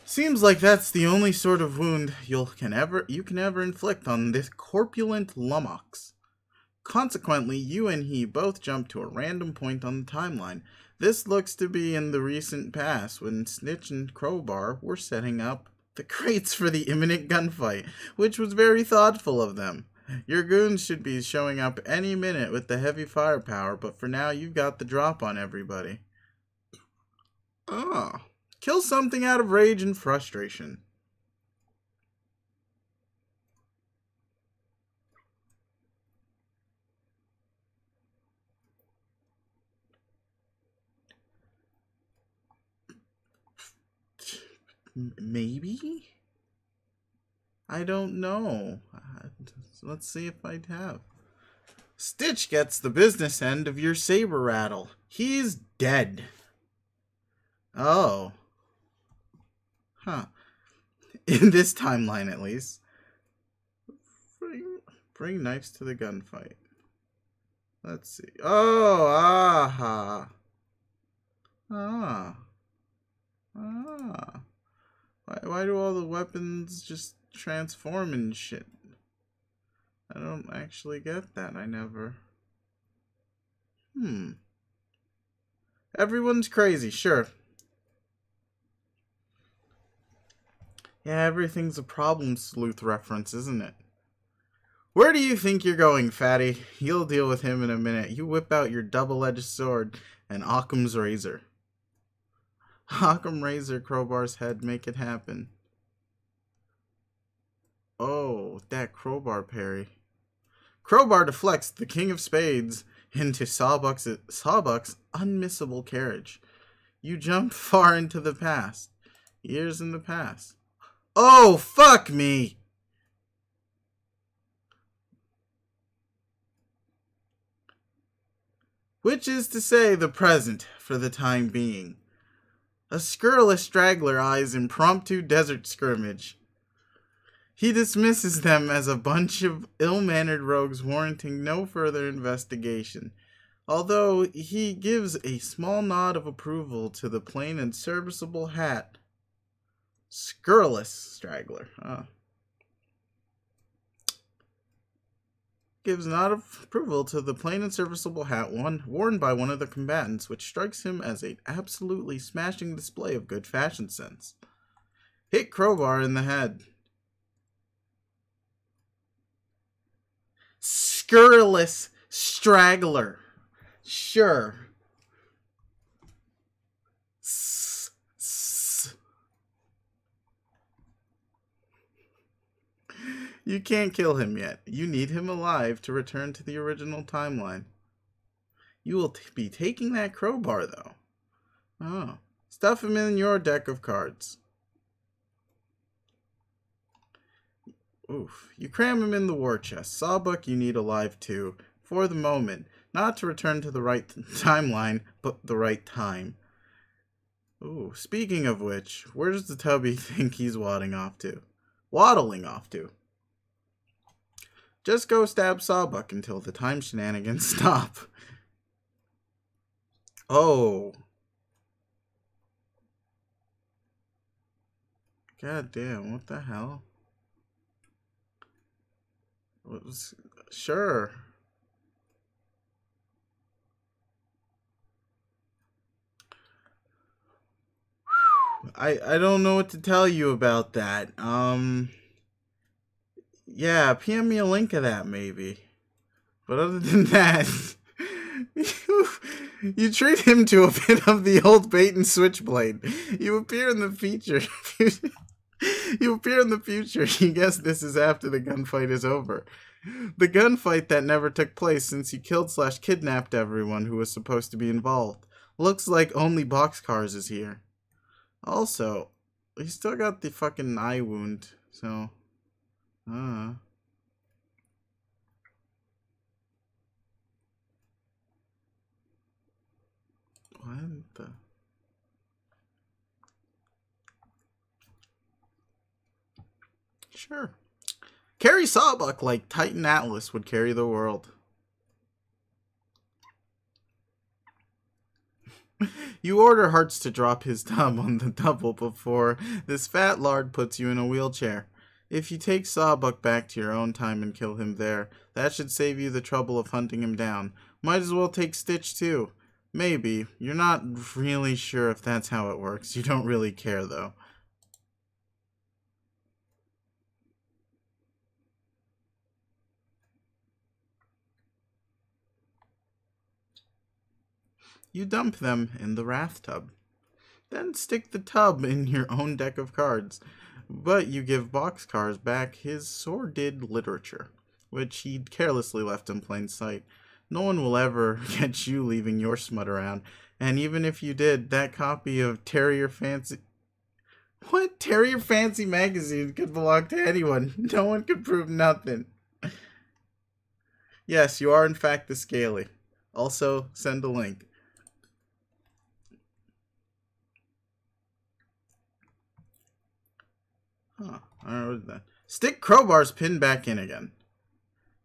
Seems like that's the only sort of wound you can ever inflict on this corpulent lummox. Consequently, you and he both jump to a random point on the timeline. This looks to be in the recent past when Snitch and Crowbar were setting up the crates for the imminent gunfight, which was very thoughtful of them. Your goons should be showing up any minute with the heavy firepower, but for now you've got the drop on everybody. Ah, kill something out of rage and frustration. Maybe? I don't know. Let's see if I have. Stitch gets the business end of your saber rattle. He's dead. Oh. Huh. In this timeline, at least. Bring knives to the gunfight. Let's see. Oh, aha. Ah. Ah. Why do all the weapons just transform and shit? I don't actually get that. I never... Everyone's crazy, sure. Yeah, everything's a problem sleuth reference, isn't it? Where do you think you're going, fatty? You'll deal with him in a minute. You whip out your double-edged sword and Occam's razor. Occam razor Crowbar's head, make it happen. Oh, that crowbar parry. Crowbar deflects the King of Spades into Sawbuck's unmissable carriage. You jump far into the past. Years in the past. Oh, fuck me! Which is to say the present, for the time being. A scurrilous straggler eyes impromptu desert scrimmage. He dismisses them as a bunch of ill-mannered rogues warranting no further investigation, although he gives a small nod of approval to the plain and serviceable hat. Scurrilous straggler. Gives a nod of approval to the plain and serviceable hat worn by one of the combatants, which strikes him as an absolutely smashing display of good fashion sense. Hit Crowbar in the head. Scurrilous straggler. Sure. You can't kill him yet. You need him alive to return to the original timeline. You will be taking that crowbar, though. Oh. Stuff him in your deck of cards. Oof. You cram him in the war chest. Sawbuck you need alive too. For the moment. Not to return to the right timeline, but the right time. Ooh. Speaking of which, where does the tubby think he's waddling off to? Just go stab Sawbuck until the time shenanigans stop. Oh. God damn, what the hell? Sure. I don't know what to tell you about that. Yeah, PM me a link of that maybe. But other than that, you treat him to a bit of the old bait and switchblade. You appear in the future. You appear in the future. You guess this is after the gunfight is over. The gunfight that never took place since you killed/kidnapped everyone who was supposed to be involved. Looks like only Boxcars is here. Also, he still got the fucking eye wound, so... What the... Sure. Carry Sawbuck like Titan Atlas would carry the world. You order Hearts to drop his tub on the double before this fat lard puts you in a wheelchair. If you take Sawbuck back to your own time and kill him there, that should save you the trouble of hunting him down. Might as well take Stitch too. Maybe. You're not really sure if that's how it works. You don't really care though. You dump them in the wrath tub. Then stick the tub in your own deck of cards. But you give Boxcars back his sordid literature, which he'd carelessly left in plain sight. No one will ever catch you leaving your smut around, and even if you did, that copy of Terrier Fancy... What? Terrier Fancy magazine could belong to anyone. No one could prove nothing. Yes, you are in fact the Scaly. Also, send a link. Huh. Alright, that. Stick Crowbar's pin back in again.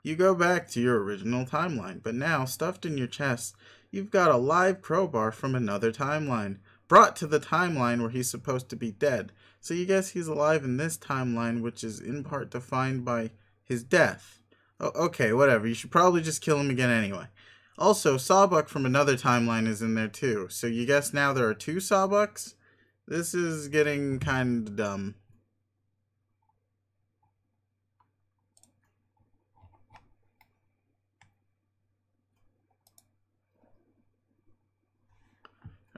You go back to your original timeline, but now, stuffed in your chest, you've got a live Crowbar from another timeline, brought to the timeline where he's supposed to be dead. So you guess he's alive in this timeline, which is in part defined by his death. Oh, okay, whatever. You should probably just kill him again anyway. Also, Sawbuck from another timeline is in there too. So you guess now there are two Sawbucks? This is getting kind of dumb.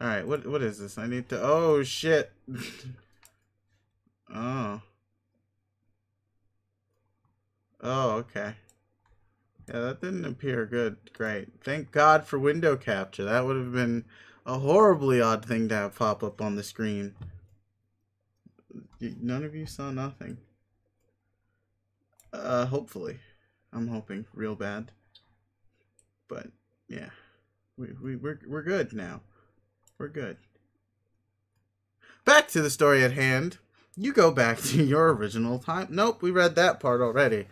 Alright, what is this? I need to... Oh, shit. Oh. Oh, okay. Yeah, that didn't appear good. Great. Thank God for window capture. That would have been a horribly odd thing to have pop up on the screen. None of you saw nothing. Hopefully. I'm hoping real bad. But, yeah. We're good now. We're good. Back to the story at hand. You go back to your original time. Nope, we read that part already.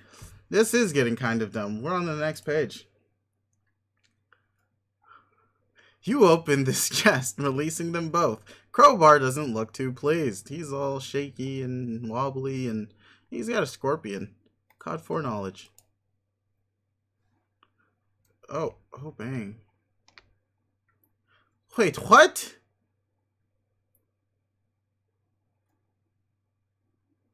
This is getting kind of dumb. We're on the next page. You open this chest, releasing them both. Crowbar doesn't look too pleased. He's all shaky and wobbly, and he's got a scorpion. Caught foreknowledge. Oh, bang. Wait, what?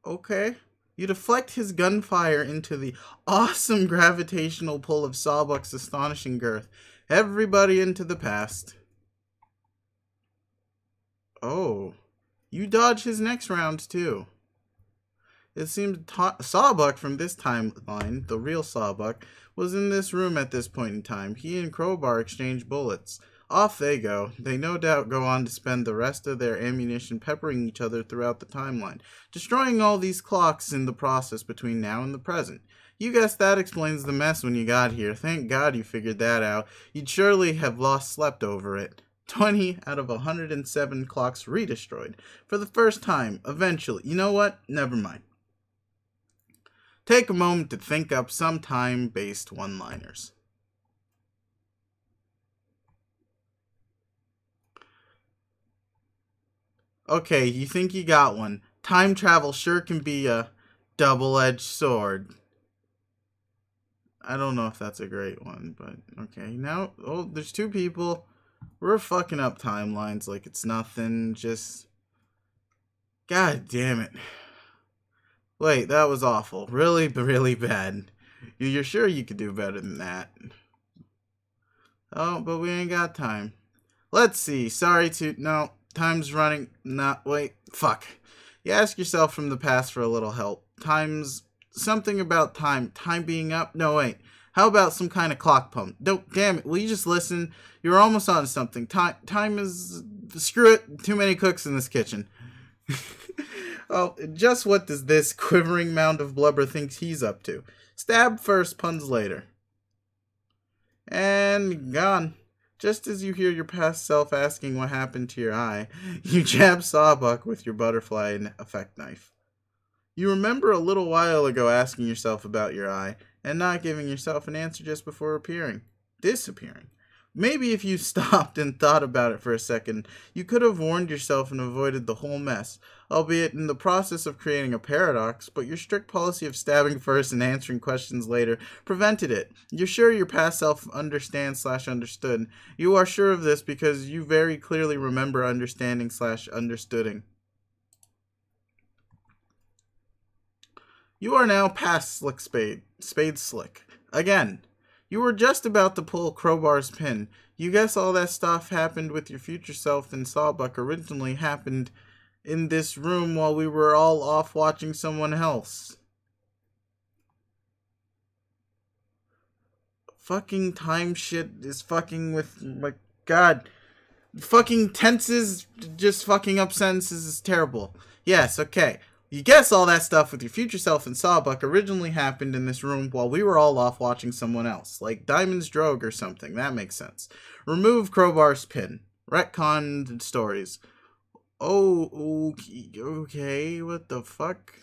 Okay. You deflect his gunfire into the awesome gravitational pull of Sawbuck's astonishing girth. Everybody into the past. Oh. You dodge his next round, too. It seems Sawbuck from this timeline, the real Sawbuck, was in this room at this point in time. He and Crowbar exchange bullets. Off they go. They no doubt go on to spend the rest of their ammunition peppering each other throughout the timeline, destroying all these clocks in the process between now and the present. You guess that explains the mess when you got here. Thank God you figured that out. You'd surely have slept over it. 20 out of 107 clocks redestroyed. For the first time, eventually. You know what? Never mind. Take a moment to think up some time-based one-liners. Okay, you think you got one. Time travel sure can be a double-edged sword. I don't know if that's a great one, but okay. Now, oh, there's two people. We're fucking up timelines like it's nothing. Just, god damn it. Wait, that was awful. Really, really bad. You're sure you could do better than that? Oh, but we ain't got time. Let's see. Sorry to... No, time's running. Not... Wait. Fuck. You ask yourself from the past for a little help. Time's... Something about time. Time being up? No, wait. How about some kind of clock pump? Don't... Damn it. Will you just listen? You're almost on to something. Time is... Screw it. Too many cooks in this kitchen. Oh, just what does this quivering mound of blubber think he's up to? Stab first, puns later. And gone. Just as you hear your past self asking what happened to your eye, you jab Sawbuck with your butterfly effect knife. You remember a little while ago asking yourself about your eye, and not giving yourself an answer just before disappearing. Maybe if you stopped and thought about it for a second, you could have warned yourself and avoided the whole mess, albeit in the process of creating a paradox, but your strict policy of stabbing first and answering questions later prevented it. You're sure your past self understands/understood. You are sure of this because you very clearly remember understanding/understooding. You are now past Spade Slick. Again. You were just about to pull Crowbar's pin. You guess all that stuff happened with your future self and Sawbuck originally happened in this room while we were all off watching someone else. Fucking time shit is fucking with... My god. Fucking tenses just fucking up sentences is terrible. Yes, okay. You guess all that stuff with your future self and Sawbuck originally happened in this room while we were all off watching someone else, like Diamond's Drogue or something. That makes sense. Remove Crowbar's pin. Retcon stories. Oh, okay, what the fuck?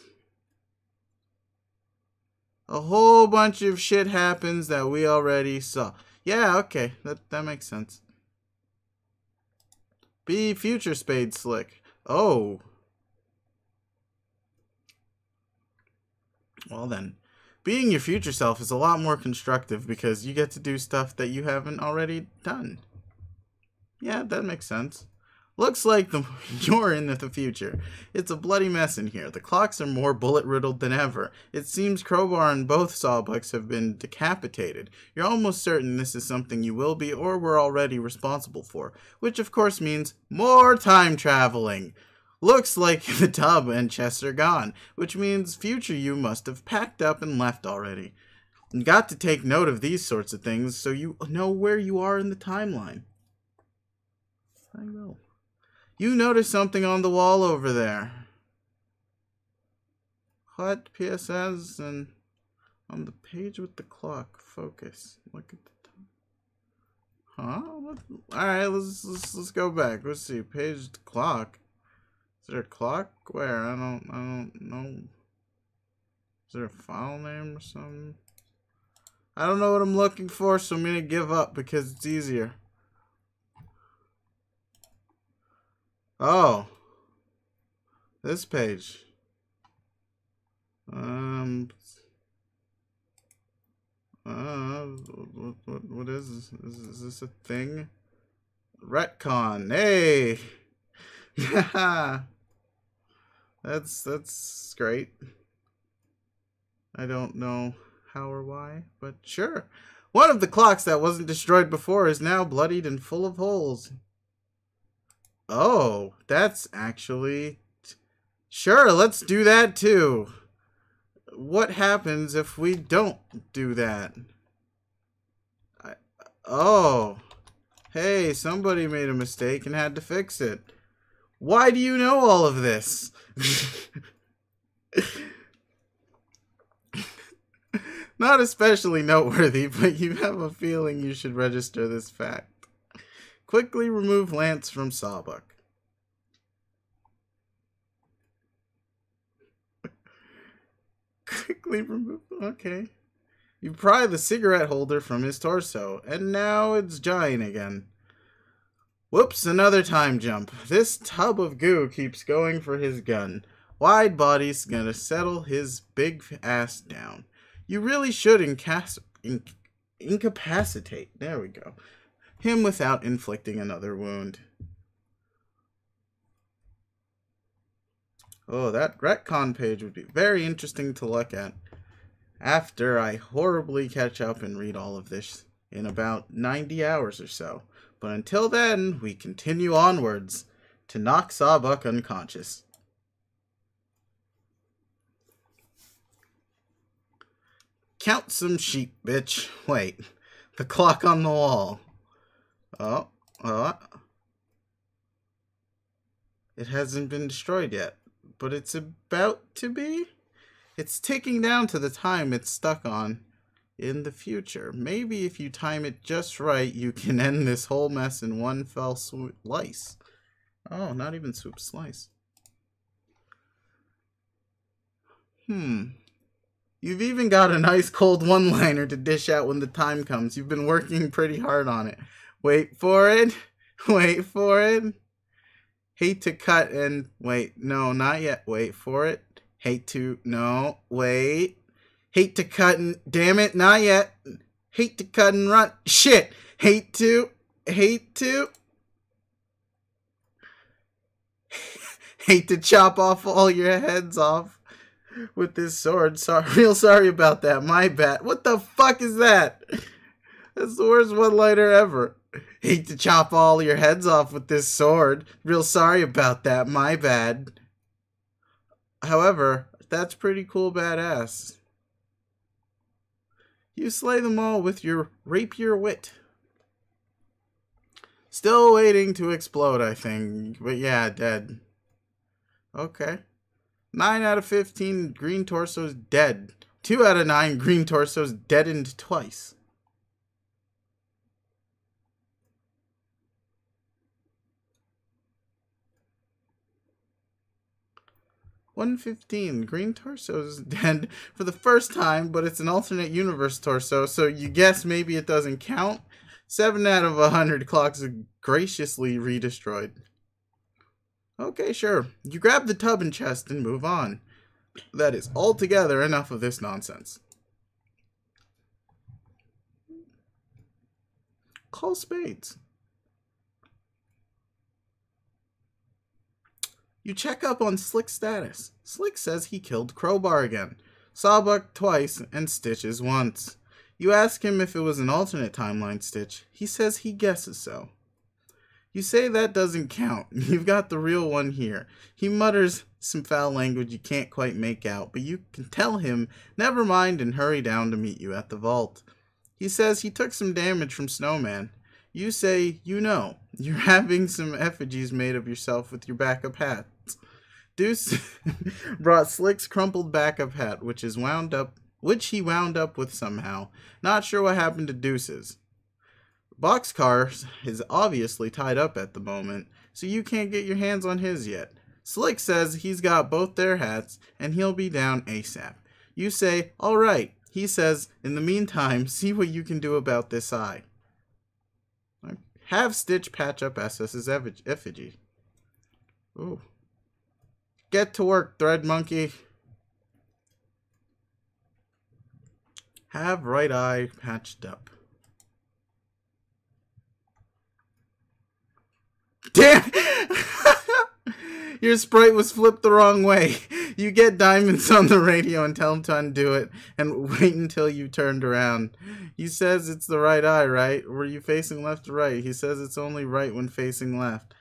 A whole bunch of shit happens that we already saw. Yeah, okay, that makes sense. Be future Spade Slick. Oh. Well then, being your future self is a lot more constructive because you get to do stuff that you haven't already done. Yeah, that makes sense. Looks like you're in the future. It's a bloody mess in here. The clocks are more bullet-riddled than ever. It seems Crowbar and both Sawbucks have been decapitated. You're almost certain this is something you will be or were already responsible for, which of course means more time traveling. Looks like the tub and chests are gone, which means future you must have packed up and left already. You got to take note of these sorts of things so you know where you are in the timeline. I will. You notice something on the wall over there. What? PSS and on the page with the clock. Focus. Look at the time. Huh? Alright, let's go back. Let's see. Page the clock. Is there a clock? Where? I don't know. Is there a file name or something? I don't know what I'm looking for, so I'm gonna give up because it's easier. Oh. This page. What is this? Is this a thing? Retcon. Hey! Haha! That's great. I don't know how or why, but sure. One of the clocks that wasn't destroyed before is now bloodied and full of holes. Oh, that's actually... Sure, let's do that too. What happens if we don't do that? Oh. Hey, somebody made a mistake and had to fix it. Why do you know all of this? Not especially noteworthy, but you have a feeling you should register this fact. Quickly remove Lance from Sawbuck. Quickly remove... Okay. You pry the cigarette holder from his torso, and now it's giant again. Whoops, another time jump. This tub of goo keeps going for his gun. Wide body's gonna settle his big ass down. You really should incapacitate. There we go. Him without inflicting another wound. Oh, that retcon page would be very interesting to look at after I horribly catch up and read all of this in about 90 hours or so. But until then, we continue onwards to knock Sawbuck unconscious. Count some sheep, bitch. Wait, the clock on the wall. Oh. It hasn't been destroyed yet, but it's about to be? It's ticking down to the time it's stuck on in the future. Maybe if you time it just right, you can end this whole mess in one fell slice. Oh, not even swoop slice. You've even got a nice cold one-liner to dish out when the time comes. You've been working pretty hard on it. Wait for it. Wait for it. Hate to cut and... Wait, no, not yet. Wait for it. Hate to... No, wait. Hate to cut and... Damn it, not yet. Hate to cut and run. Shit. Hate to... Hate to chop off all your heads off with this sword. Real sorry about that. My bad. What the fuck is that? That's the worst one-liner ever. Hate to chop all your heads off with this sword. Real sorry about that. My bad. However, that's pretty cool badass. You slay them all with your rapier wit. Still waiting to explode, I think. But yeah, dead. Okay. 9 out of 15 green torsos dead. 2 out of 9 green torsos deadened twice. $115 green torsos dead for the first time, but it's an alternate universe torso, so you guess maybe it doesn't count. 7 out of 100 clocks are graciously redestroyed. Okay, sure. You grab the tub and chest and move on. That is altogether enough of this nonsense. Call spades. You check up on Slick's status. Slick says he killed Crowbar again, Sawbuck twice, and Stitches once. You ask him if it was an alternate timeline Stitch. He says he guesses so. You say that doesn't count. You've got the real one here. He mutters some foul language you can't quite make out, but you can tell him never mind and hurry down to meet you at the vault. He says he took some damage from Snowman. You say you know. You're having some effigies made of yourself with your backup hats. Deuce brought Slick's crumpled backup hat, which he wound up with somehow. Not sure what happened to Deuce's. Boxcar is obviously tied up at the moment, so you can't get your hands on his yet. Slick says he's got both their hats, and he'll be down ASAP. You say, all right. He says, in the meantime, see what you can do about this eye. Have Stitch patch up SS's effigy. Ooh. Get to work, Thread Monkey. Have right eye patched up. Damn! Your sprite was flipped the wrong way. You get Diamonds on the radio and tell him to undo it and wait until you turned around. He says it's the right eye, right? Were you facing left or right? He says it's only right when facing left.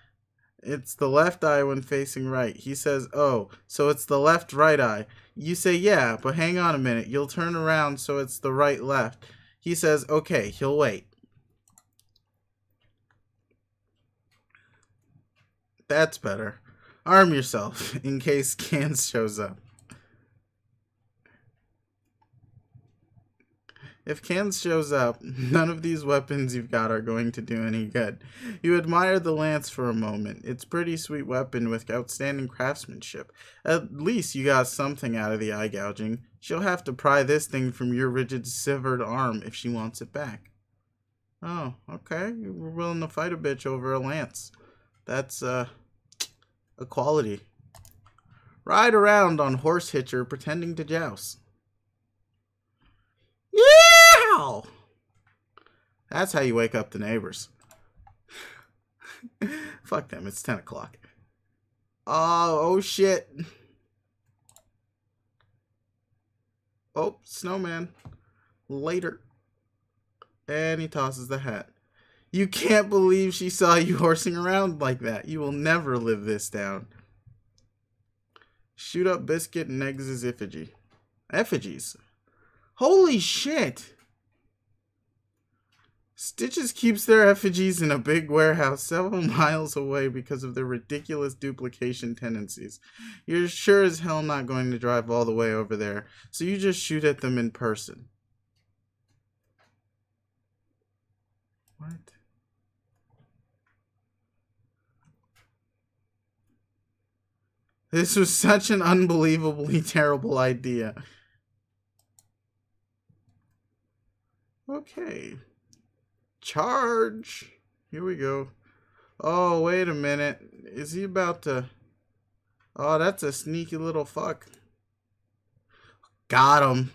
It's the left eye when facing right. He says, oh, so it's the left-right eye. You say, yeah, but hang on a minute. You'll turn around so it's the right-left. He says, okay, he'll wait. That's better. Arm yourself in case Cans shows up. If Cans shows up, none of these weapons you've got are going to do any good. You admire the lance for a moment. It's a pretty sweet weapon with outstanding craftsmanship. At least you got something out of the eye gouging. She'll have to pry this thing from your rigid, severed arm if she wants it back. Oh, okay. We're willing to fight a bitch over a lance. That's, equality. Ride around on horse hitcher pretending to joust. Yeah! Ow! That's how you wake up the neighbors. Fuck them, it's 10 o'clock. Oh shit. Oh, snowman. Later. And he tosses the hat. You can't believe she saw you horsing around like that. You will never live this down. Shoot up Biscuit and Eggs' effigy. Effigies? Holy shit! Stitches keeps their effigies in a big warehouse several miles away because of their ridiculous duplication tendencies. You're sure as hell not going to drive all the way over there, so you just shoot at them in person. What? This was such an unbelievably terrible idea. Okay. Charge. Here we go. Oh, wait a minute. Is he about to... Oh, that's a sneaky little fuck. Got him.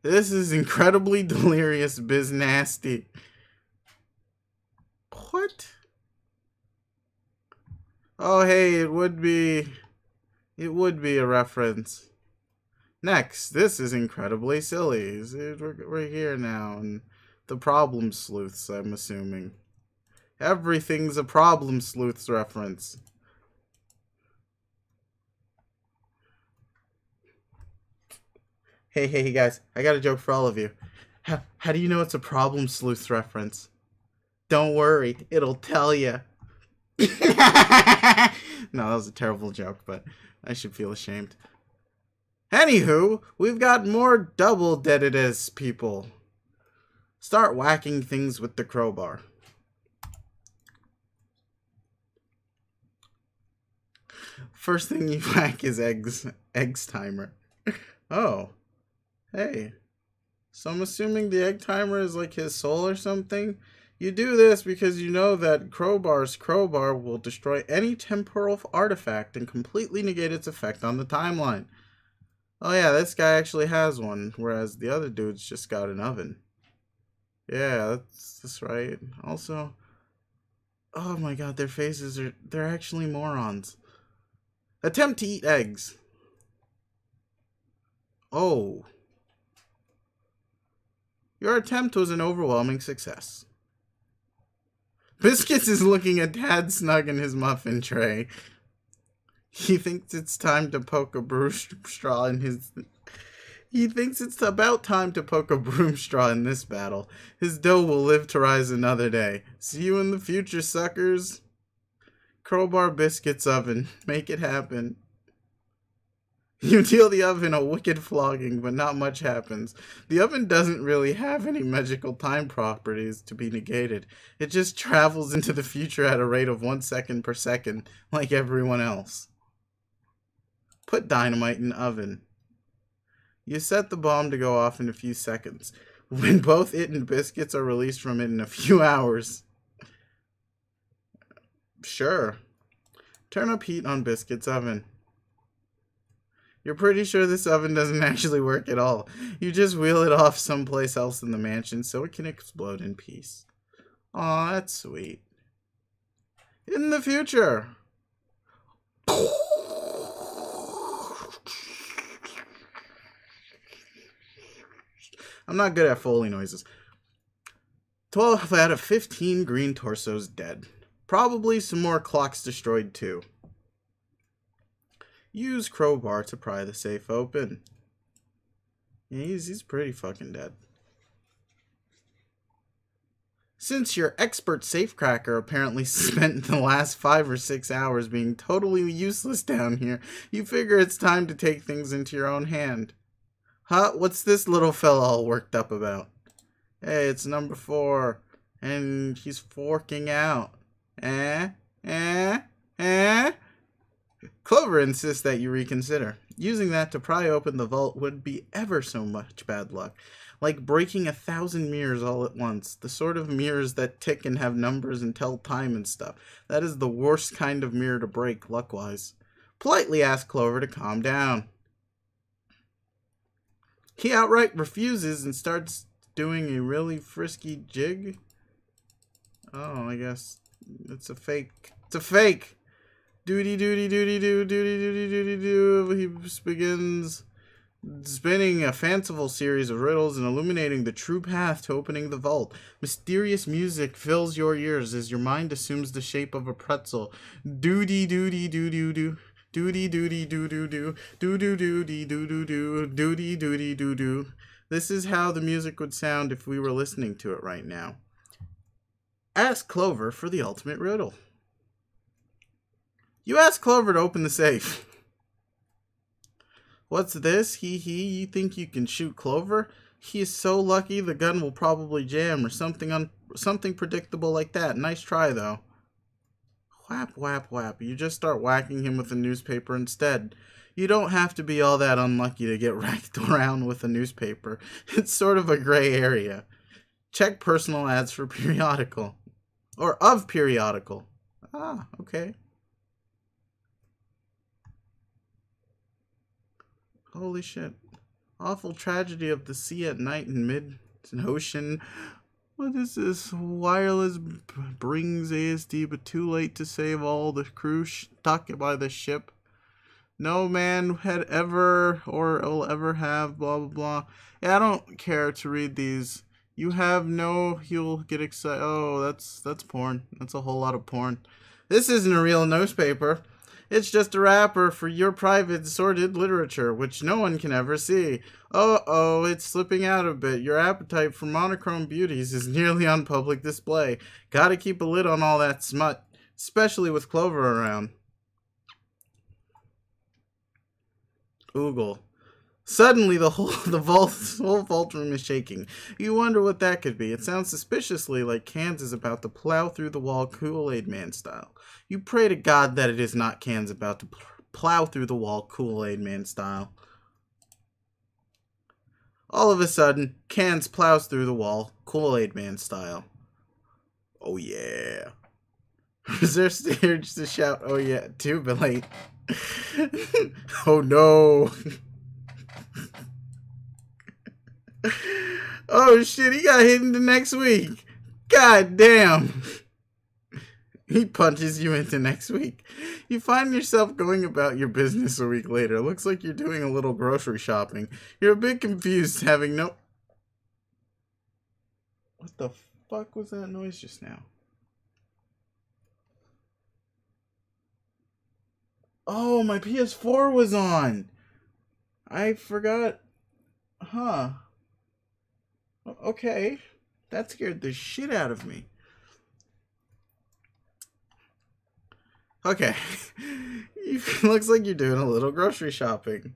This is incredibly delirious biz nasty. What? Oh, hey, it would be a reference. Next, this is incredibly silly. We're here now, and the problem sleuths, I'm assuming. Everything's a problem sleuths reference. Hey guys, I got a joke for all of you. How do you know it's a problem sleuths reference? Don't worry, it'll tell you. No, that was a terrible joke, but I should feel ashamed. Anywho, we've got more double-deaded-as people. Start whacking things with the crowbar. First thing you whack is eggs timer. Oh. Hey. So I'm assuming the egg timer is like his soul or something? You do this because you know that Crowbar's crowbar will destroy any temporal artifact and completely negate its effect on the timeline. Oh yeah, this guy actually has one, whereas the other dude's just got an oven. Yeah, that's right. Also, oh my god, their faces they're actually morons. Attempt to eat eggs. Oh. Your attempt was an overwhelming success. Biscuits is looking a tad snug in his muffin tray. He thinks it's time to poke a broom straw in his... He thinks it's about time to poke a broom straw in this battle. His dough will live to rise another day. See you in the future, suckers. Crowbar Biscuits oven. Make it happen. You deal the oven a wicked flogging, but not much happens. The oven doesn't really have any magical time properties to be negated. It just travels into the future at a rate of 1 second per second, like everyone else. Put dynamite in oven. You set the bomb to go off in a few seconds, when both it and Biscuits are released from it in a few hours. Sure. Turn up heat on Biscuits' oven. You're pretty sure this oven doesn't actually work at all. You just wheel it off someplace else in the mansion so it can explode in peace. Aw, that's sweet. In the future. I'm not good at Foley noises. 12 out of 15 green torsos dead. Probably some more clocks destroyed too. Use crowbar to pry the safe open. Yeah, he's pretty fucking dead. Since your expert safecracker apparently spent the last 5 or 6 hours being totally useless down here, you figure it's time to take things into your own hand. Huh? What's this little fella all worked up about? Hey, it's number 4, and he's forking out. Clover insists that you reconsider. Using that to pry open the vault would be ever so much bad luck. Like breaking 1,000 mirrors all at once. The sort of mirrors that tick and have numbers and tell time and stuff. That is the worst kind of mirror to break, luck-wise. Politely ask Clover to calm down. He outright refuses and starts doing a really frisky jig. Oh, I guess it's a fake. It's a fake! Doody doody doody doo doody doody doody doo. He begins spinning a fanciful series of riddles and illuminating the true path to opening the vault. Mysterious music fills your ears as your mind assumes the shape of a pretzel. Doody doody doo doo doo. Doody doody doo doo doo. Doo doo doody doo doo doo. Doody doody doo doo. This is how the music would sound if we were listening to it right now. Ask Clover for the ultimate riddle. You ask Clover to open the safe. What's this? Hee hee, you think you can shoot Clover? He is so lucky the gun will probably jam or something predictable like that. Nice try though. Whap, whap, whap. You just start whacking him with a newspaper instead. You don't have to be all that unlucky to get whacked around with a newspaper. It's sort of a gray area. Check personal ads for periodical. Or of periodical. Ah, okay. Holy shit. Awful tragedy of the sea at night in mid-ocean. What is this? Wireless brings ASD, but too late to save all the crew stuck by the ship. No man had ever or will ever have, blah, blah, blah. Yeah, I don't care to read these. You have no, you'll get excited. Oh, that's porn. That's a whole lot of porn. This isn't a real newspaper. It's just a wrapper for your private sordid literature, which no one can ever see. Oh, it's slipping out a bit. Your appetite for monochrome beauties is nearly on public display. Gotta keep a lid on all that smut, especially with Clover around. Oogle. Suddenly, the whole vault room is shaking. You wonder what that could be. It sounds suspiciously like Cans is about to plow through the wall Kool-Aid Man style. You pray to God that it is not Cans about to plow through the wall Kool-Aid Man style. All of a sudden, Cans plows through the wall Kool-Aid Man style. Oh yeah. Reserve stage to shout, oh yeah, too late. Oh no. Oh shit, he got hit into next week. God damn. He punches you into next week. You find yourself going about your business a week later. Looks like you're doing a little grocery shopping. You're a bit confused, having no... What the fuck was that noise just now? Oh, my PS4 was on. I forgot. Huh. Okay. That scared the shit out of me. Okay. Looks like you're doing a little grocery shopping.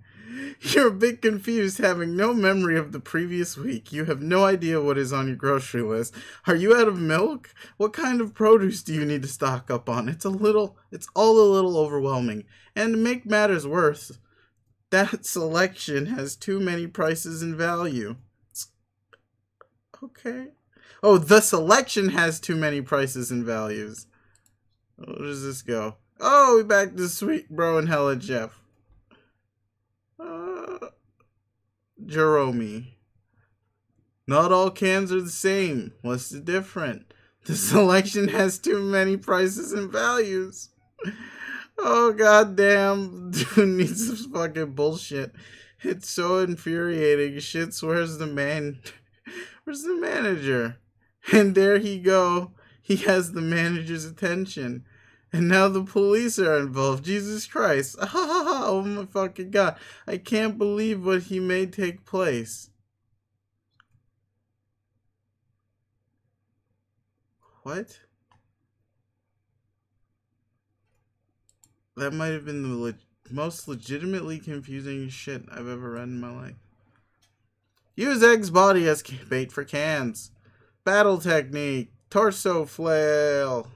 You're a bit confused, having no memory of the previous week. You have no idea what is on your grocery list. Are you out of milk? What kind of produce do you need to stock up on? It's all a little overwhelming. And to make matters worse, that selection has too many prices and value. Okay. Oh, the selection has too many prices and values. Where does this go? Oh, we back to Sweet Bro and Hella Jeff. Jerome. Not all cans are the same. What's the difference? The selection has too many prices and values. Oh, goddamn. Dude needs some fucking bullshit. It's so infuriating. Shit, where's the manager? And there he go. He has the manager's attention. And now the police are involved. Jesus Christ. Oh my fucking God. I can't believe what he made take place. What? That might have been the most legitimately confusing shit I've ever read in my life. Use Egg's body as bait for Cans. Battle technique. Torso flail.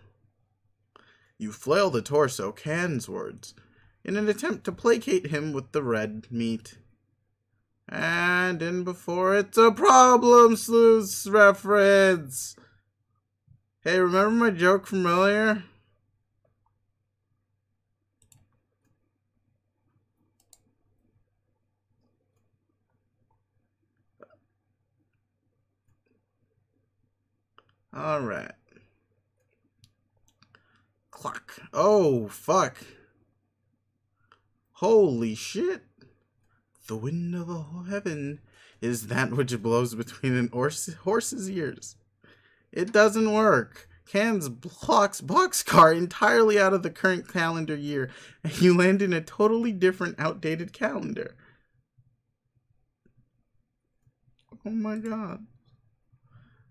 You flail the torso, Cans words, in an attempt to placate him with the red meat. And in before it's a problem, sleuths reference. Hey, remember my joke from earlier? Alright. Clock. Oh, fuck. Holy shit. The wind of heaven is that which blows between an horse's ears. It doesn't work. Cans blocks boxcar entirely out of the current calendar year, and you land in a totally different, outdated calendar. Oh my god.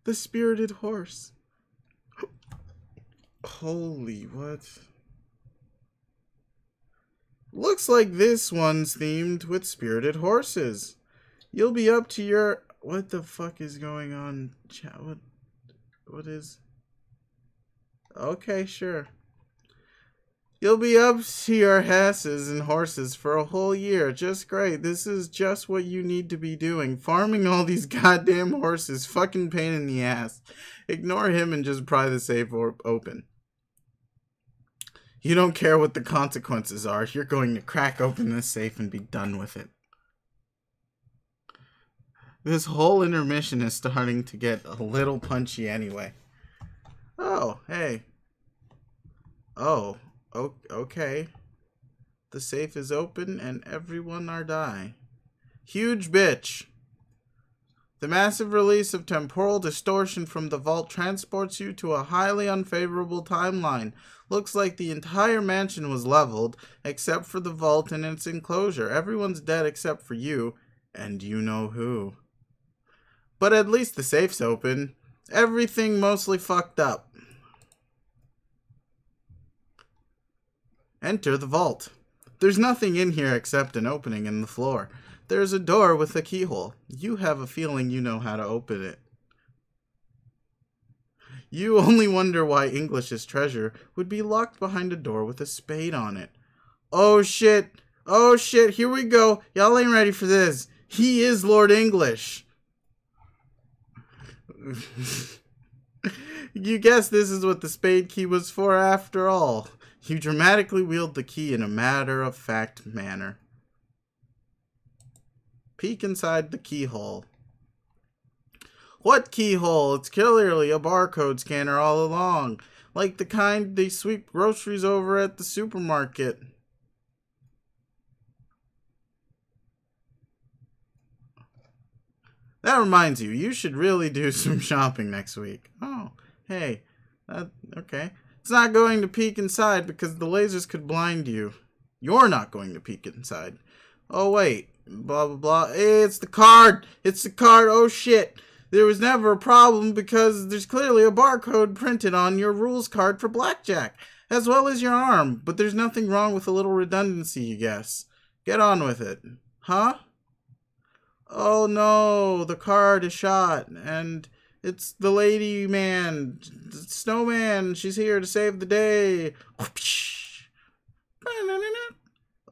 The spirited horse. Holy what? Looks like this one's themed with spirited horses. You'll be up to your... What the fuck is going on? What is... Okay, sure. You'll be up to your asses and horses for a whole year. Just great. This is just what you need to be doing. Farming all these goddamn horses. Fucking pain in the ass. Ignore him and just pry the safe open. You don't care what the consequences are. You're going to crack open this safe and be done with it. This whole intermission is starting to get a little punchy anyway. Oh, hey. Oh, okay. The safe is open and everyone are die. Huge bitch. The massive release of temporal distortion from the vault transports you to a highly unfavorable timeline. Looks like the entire mansion was leveled, except for the vault and its enclosure. Everyone's dead except for you, and you know who. But at least the safe's open. Everything mostly fucked up. Enter the vault. There's nothing in here except an opening in the floor. There's a door with a keyhole. You have a feeling you know how to open it. You only wonder why English's treasure would be locked behind a door with a spade on it. Oh shit! Oh shit! Here we go! Y'all ain't ready for this! He is Lord English! You guess this is what the spade key was for after all. You dramatically wield the key in a matter-of-fact manner. Peek inside the keyhole. What keyhole? It's clearly a barcode scanner all along. Like the kind they sweep groceries over at the supermarket. That reminds you, you should really do some shopping next week. Oh, hey. Okay. It's not going to peek inside because the lasers could blind you. You're not going to peek inside. Oh, wait. Blah, blah, blah. Hey, it's the card. It's the card. Oh, shit. There was never a problem because there's clearly a barcode printed on your rules card for blackjack, as well as your arm. But there's nothing wrong with a little redundancy, you guess. Get on with it. Huh? Oh, no. The card is shot, and it's the lady man. The snowman. She's here to save the day.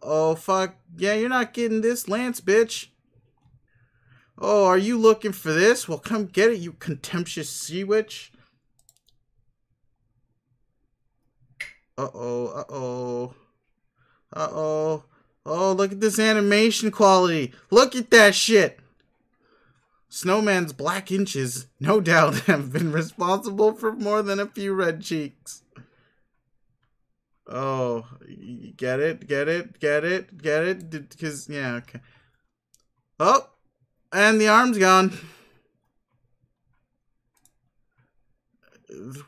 Oh, fuck. Yeah, you're not getting this, Lance, bitch. Oh, are you looking for this? Well, come get it, you contemptuous sea witch. Uh-oh, uh-oh. Uh-oh. Oh, look at this animation quality. Look at that shit. Snowman's black inches, no doubt, have been responsible for more than a few red cheeks. Oh, get it? Because, yeah, okay. Oh, and the arm's gone.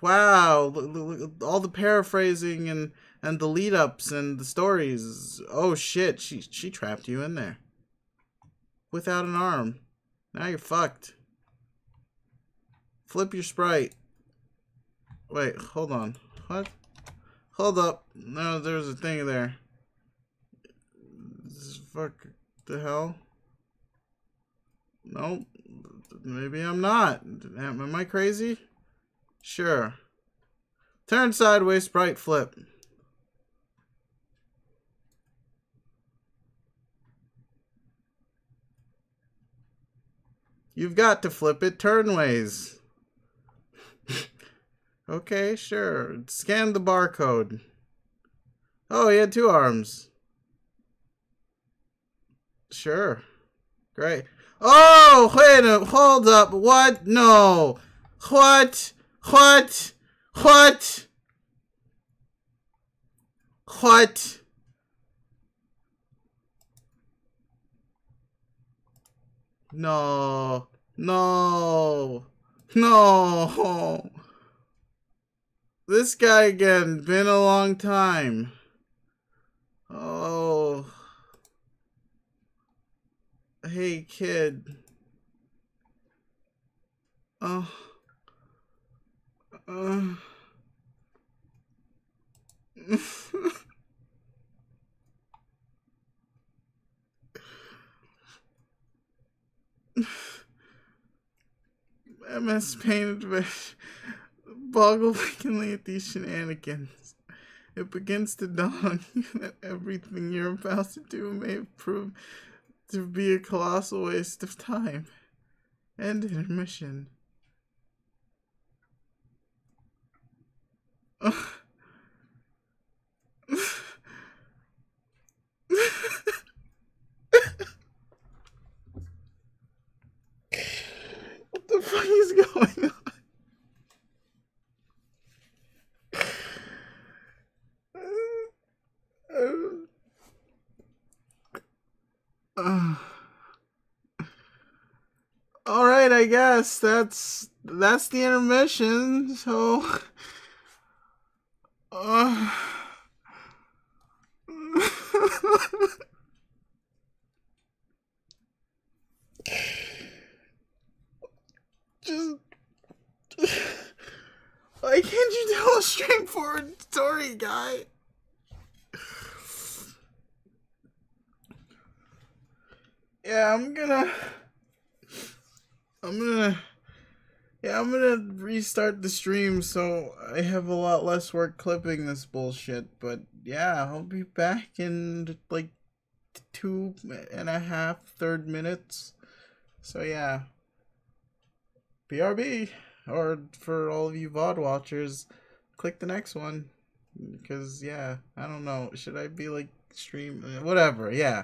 Wow, look, all the paraphrasing and the lead-ups and the stories. Oh, shit, she trapped you in there. Without an arm. Now you're fucked. Flip your sprite. Wait, hold on. What? Hold up. No, there's a thing there. Fuck the hell? Nope. Maybe I'm not. Am I crazy? Sure. Turn sideways, sprite flip. You've got to flip it turnways. Okay, sure. Scan the barcode. Oh, he had two arms. Sure. Great. Oh, wait a minute. Hold up. What? No. What? What? What? What? No. No. No. This guy again. Been a long time. Oh. Hey, kid. Oh. MS painted with boggle vacantly at these shenanigans. It begins to dawn on you that everything you're about to do may have proved to be a colossal waste of time. End intermission. What the fuck is going on? Alright, I guess that's the intermission, so just why can't you tell a straightforward story, guy? Yeah, I'm gonna restart the stream so I have a lot less work clipping this bullshit. But yeah, I'll be back in like 2.5 third minutes. So yeah, BRB. Or for all of you VOD watchers, click the next one. Because yeah, I don't know. Should I be like stream? Whatever. Yeah.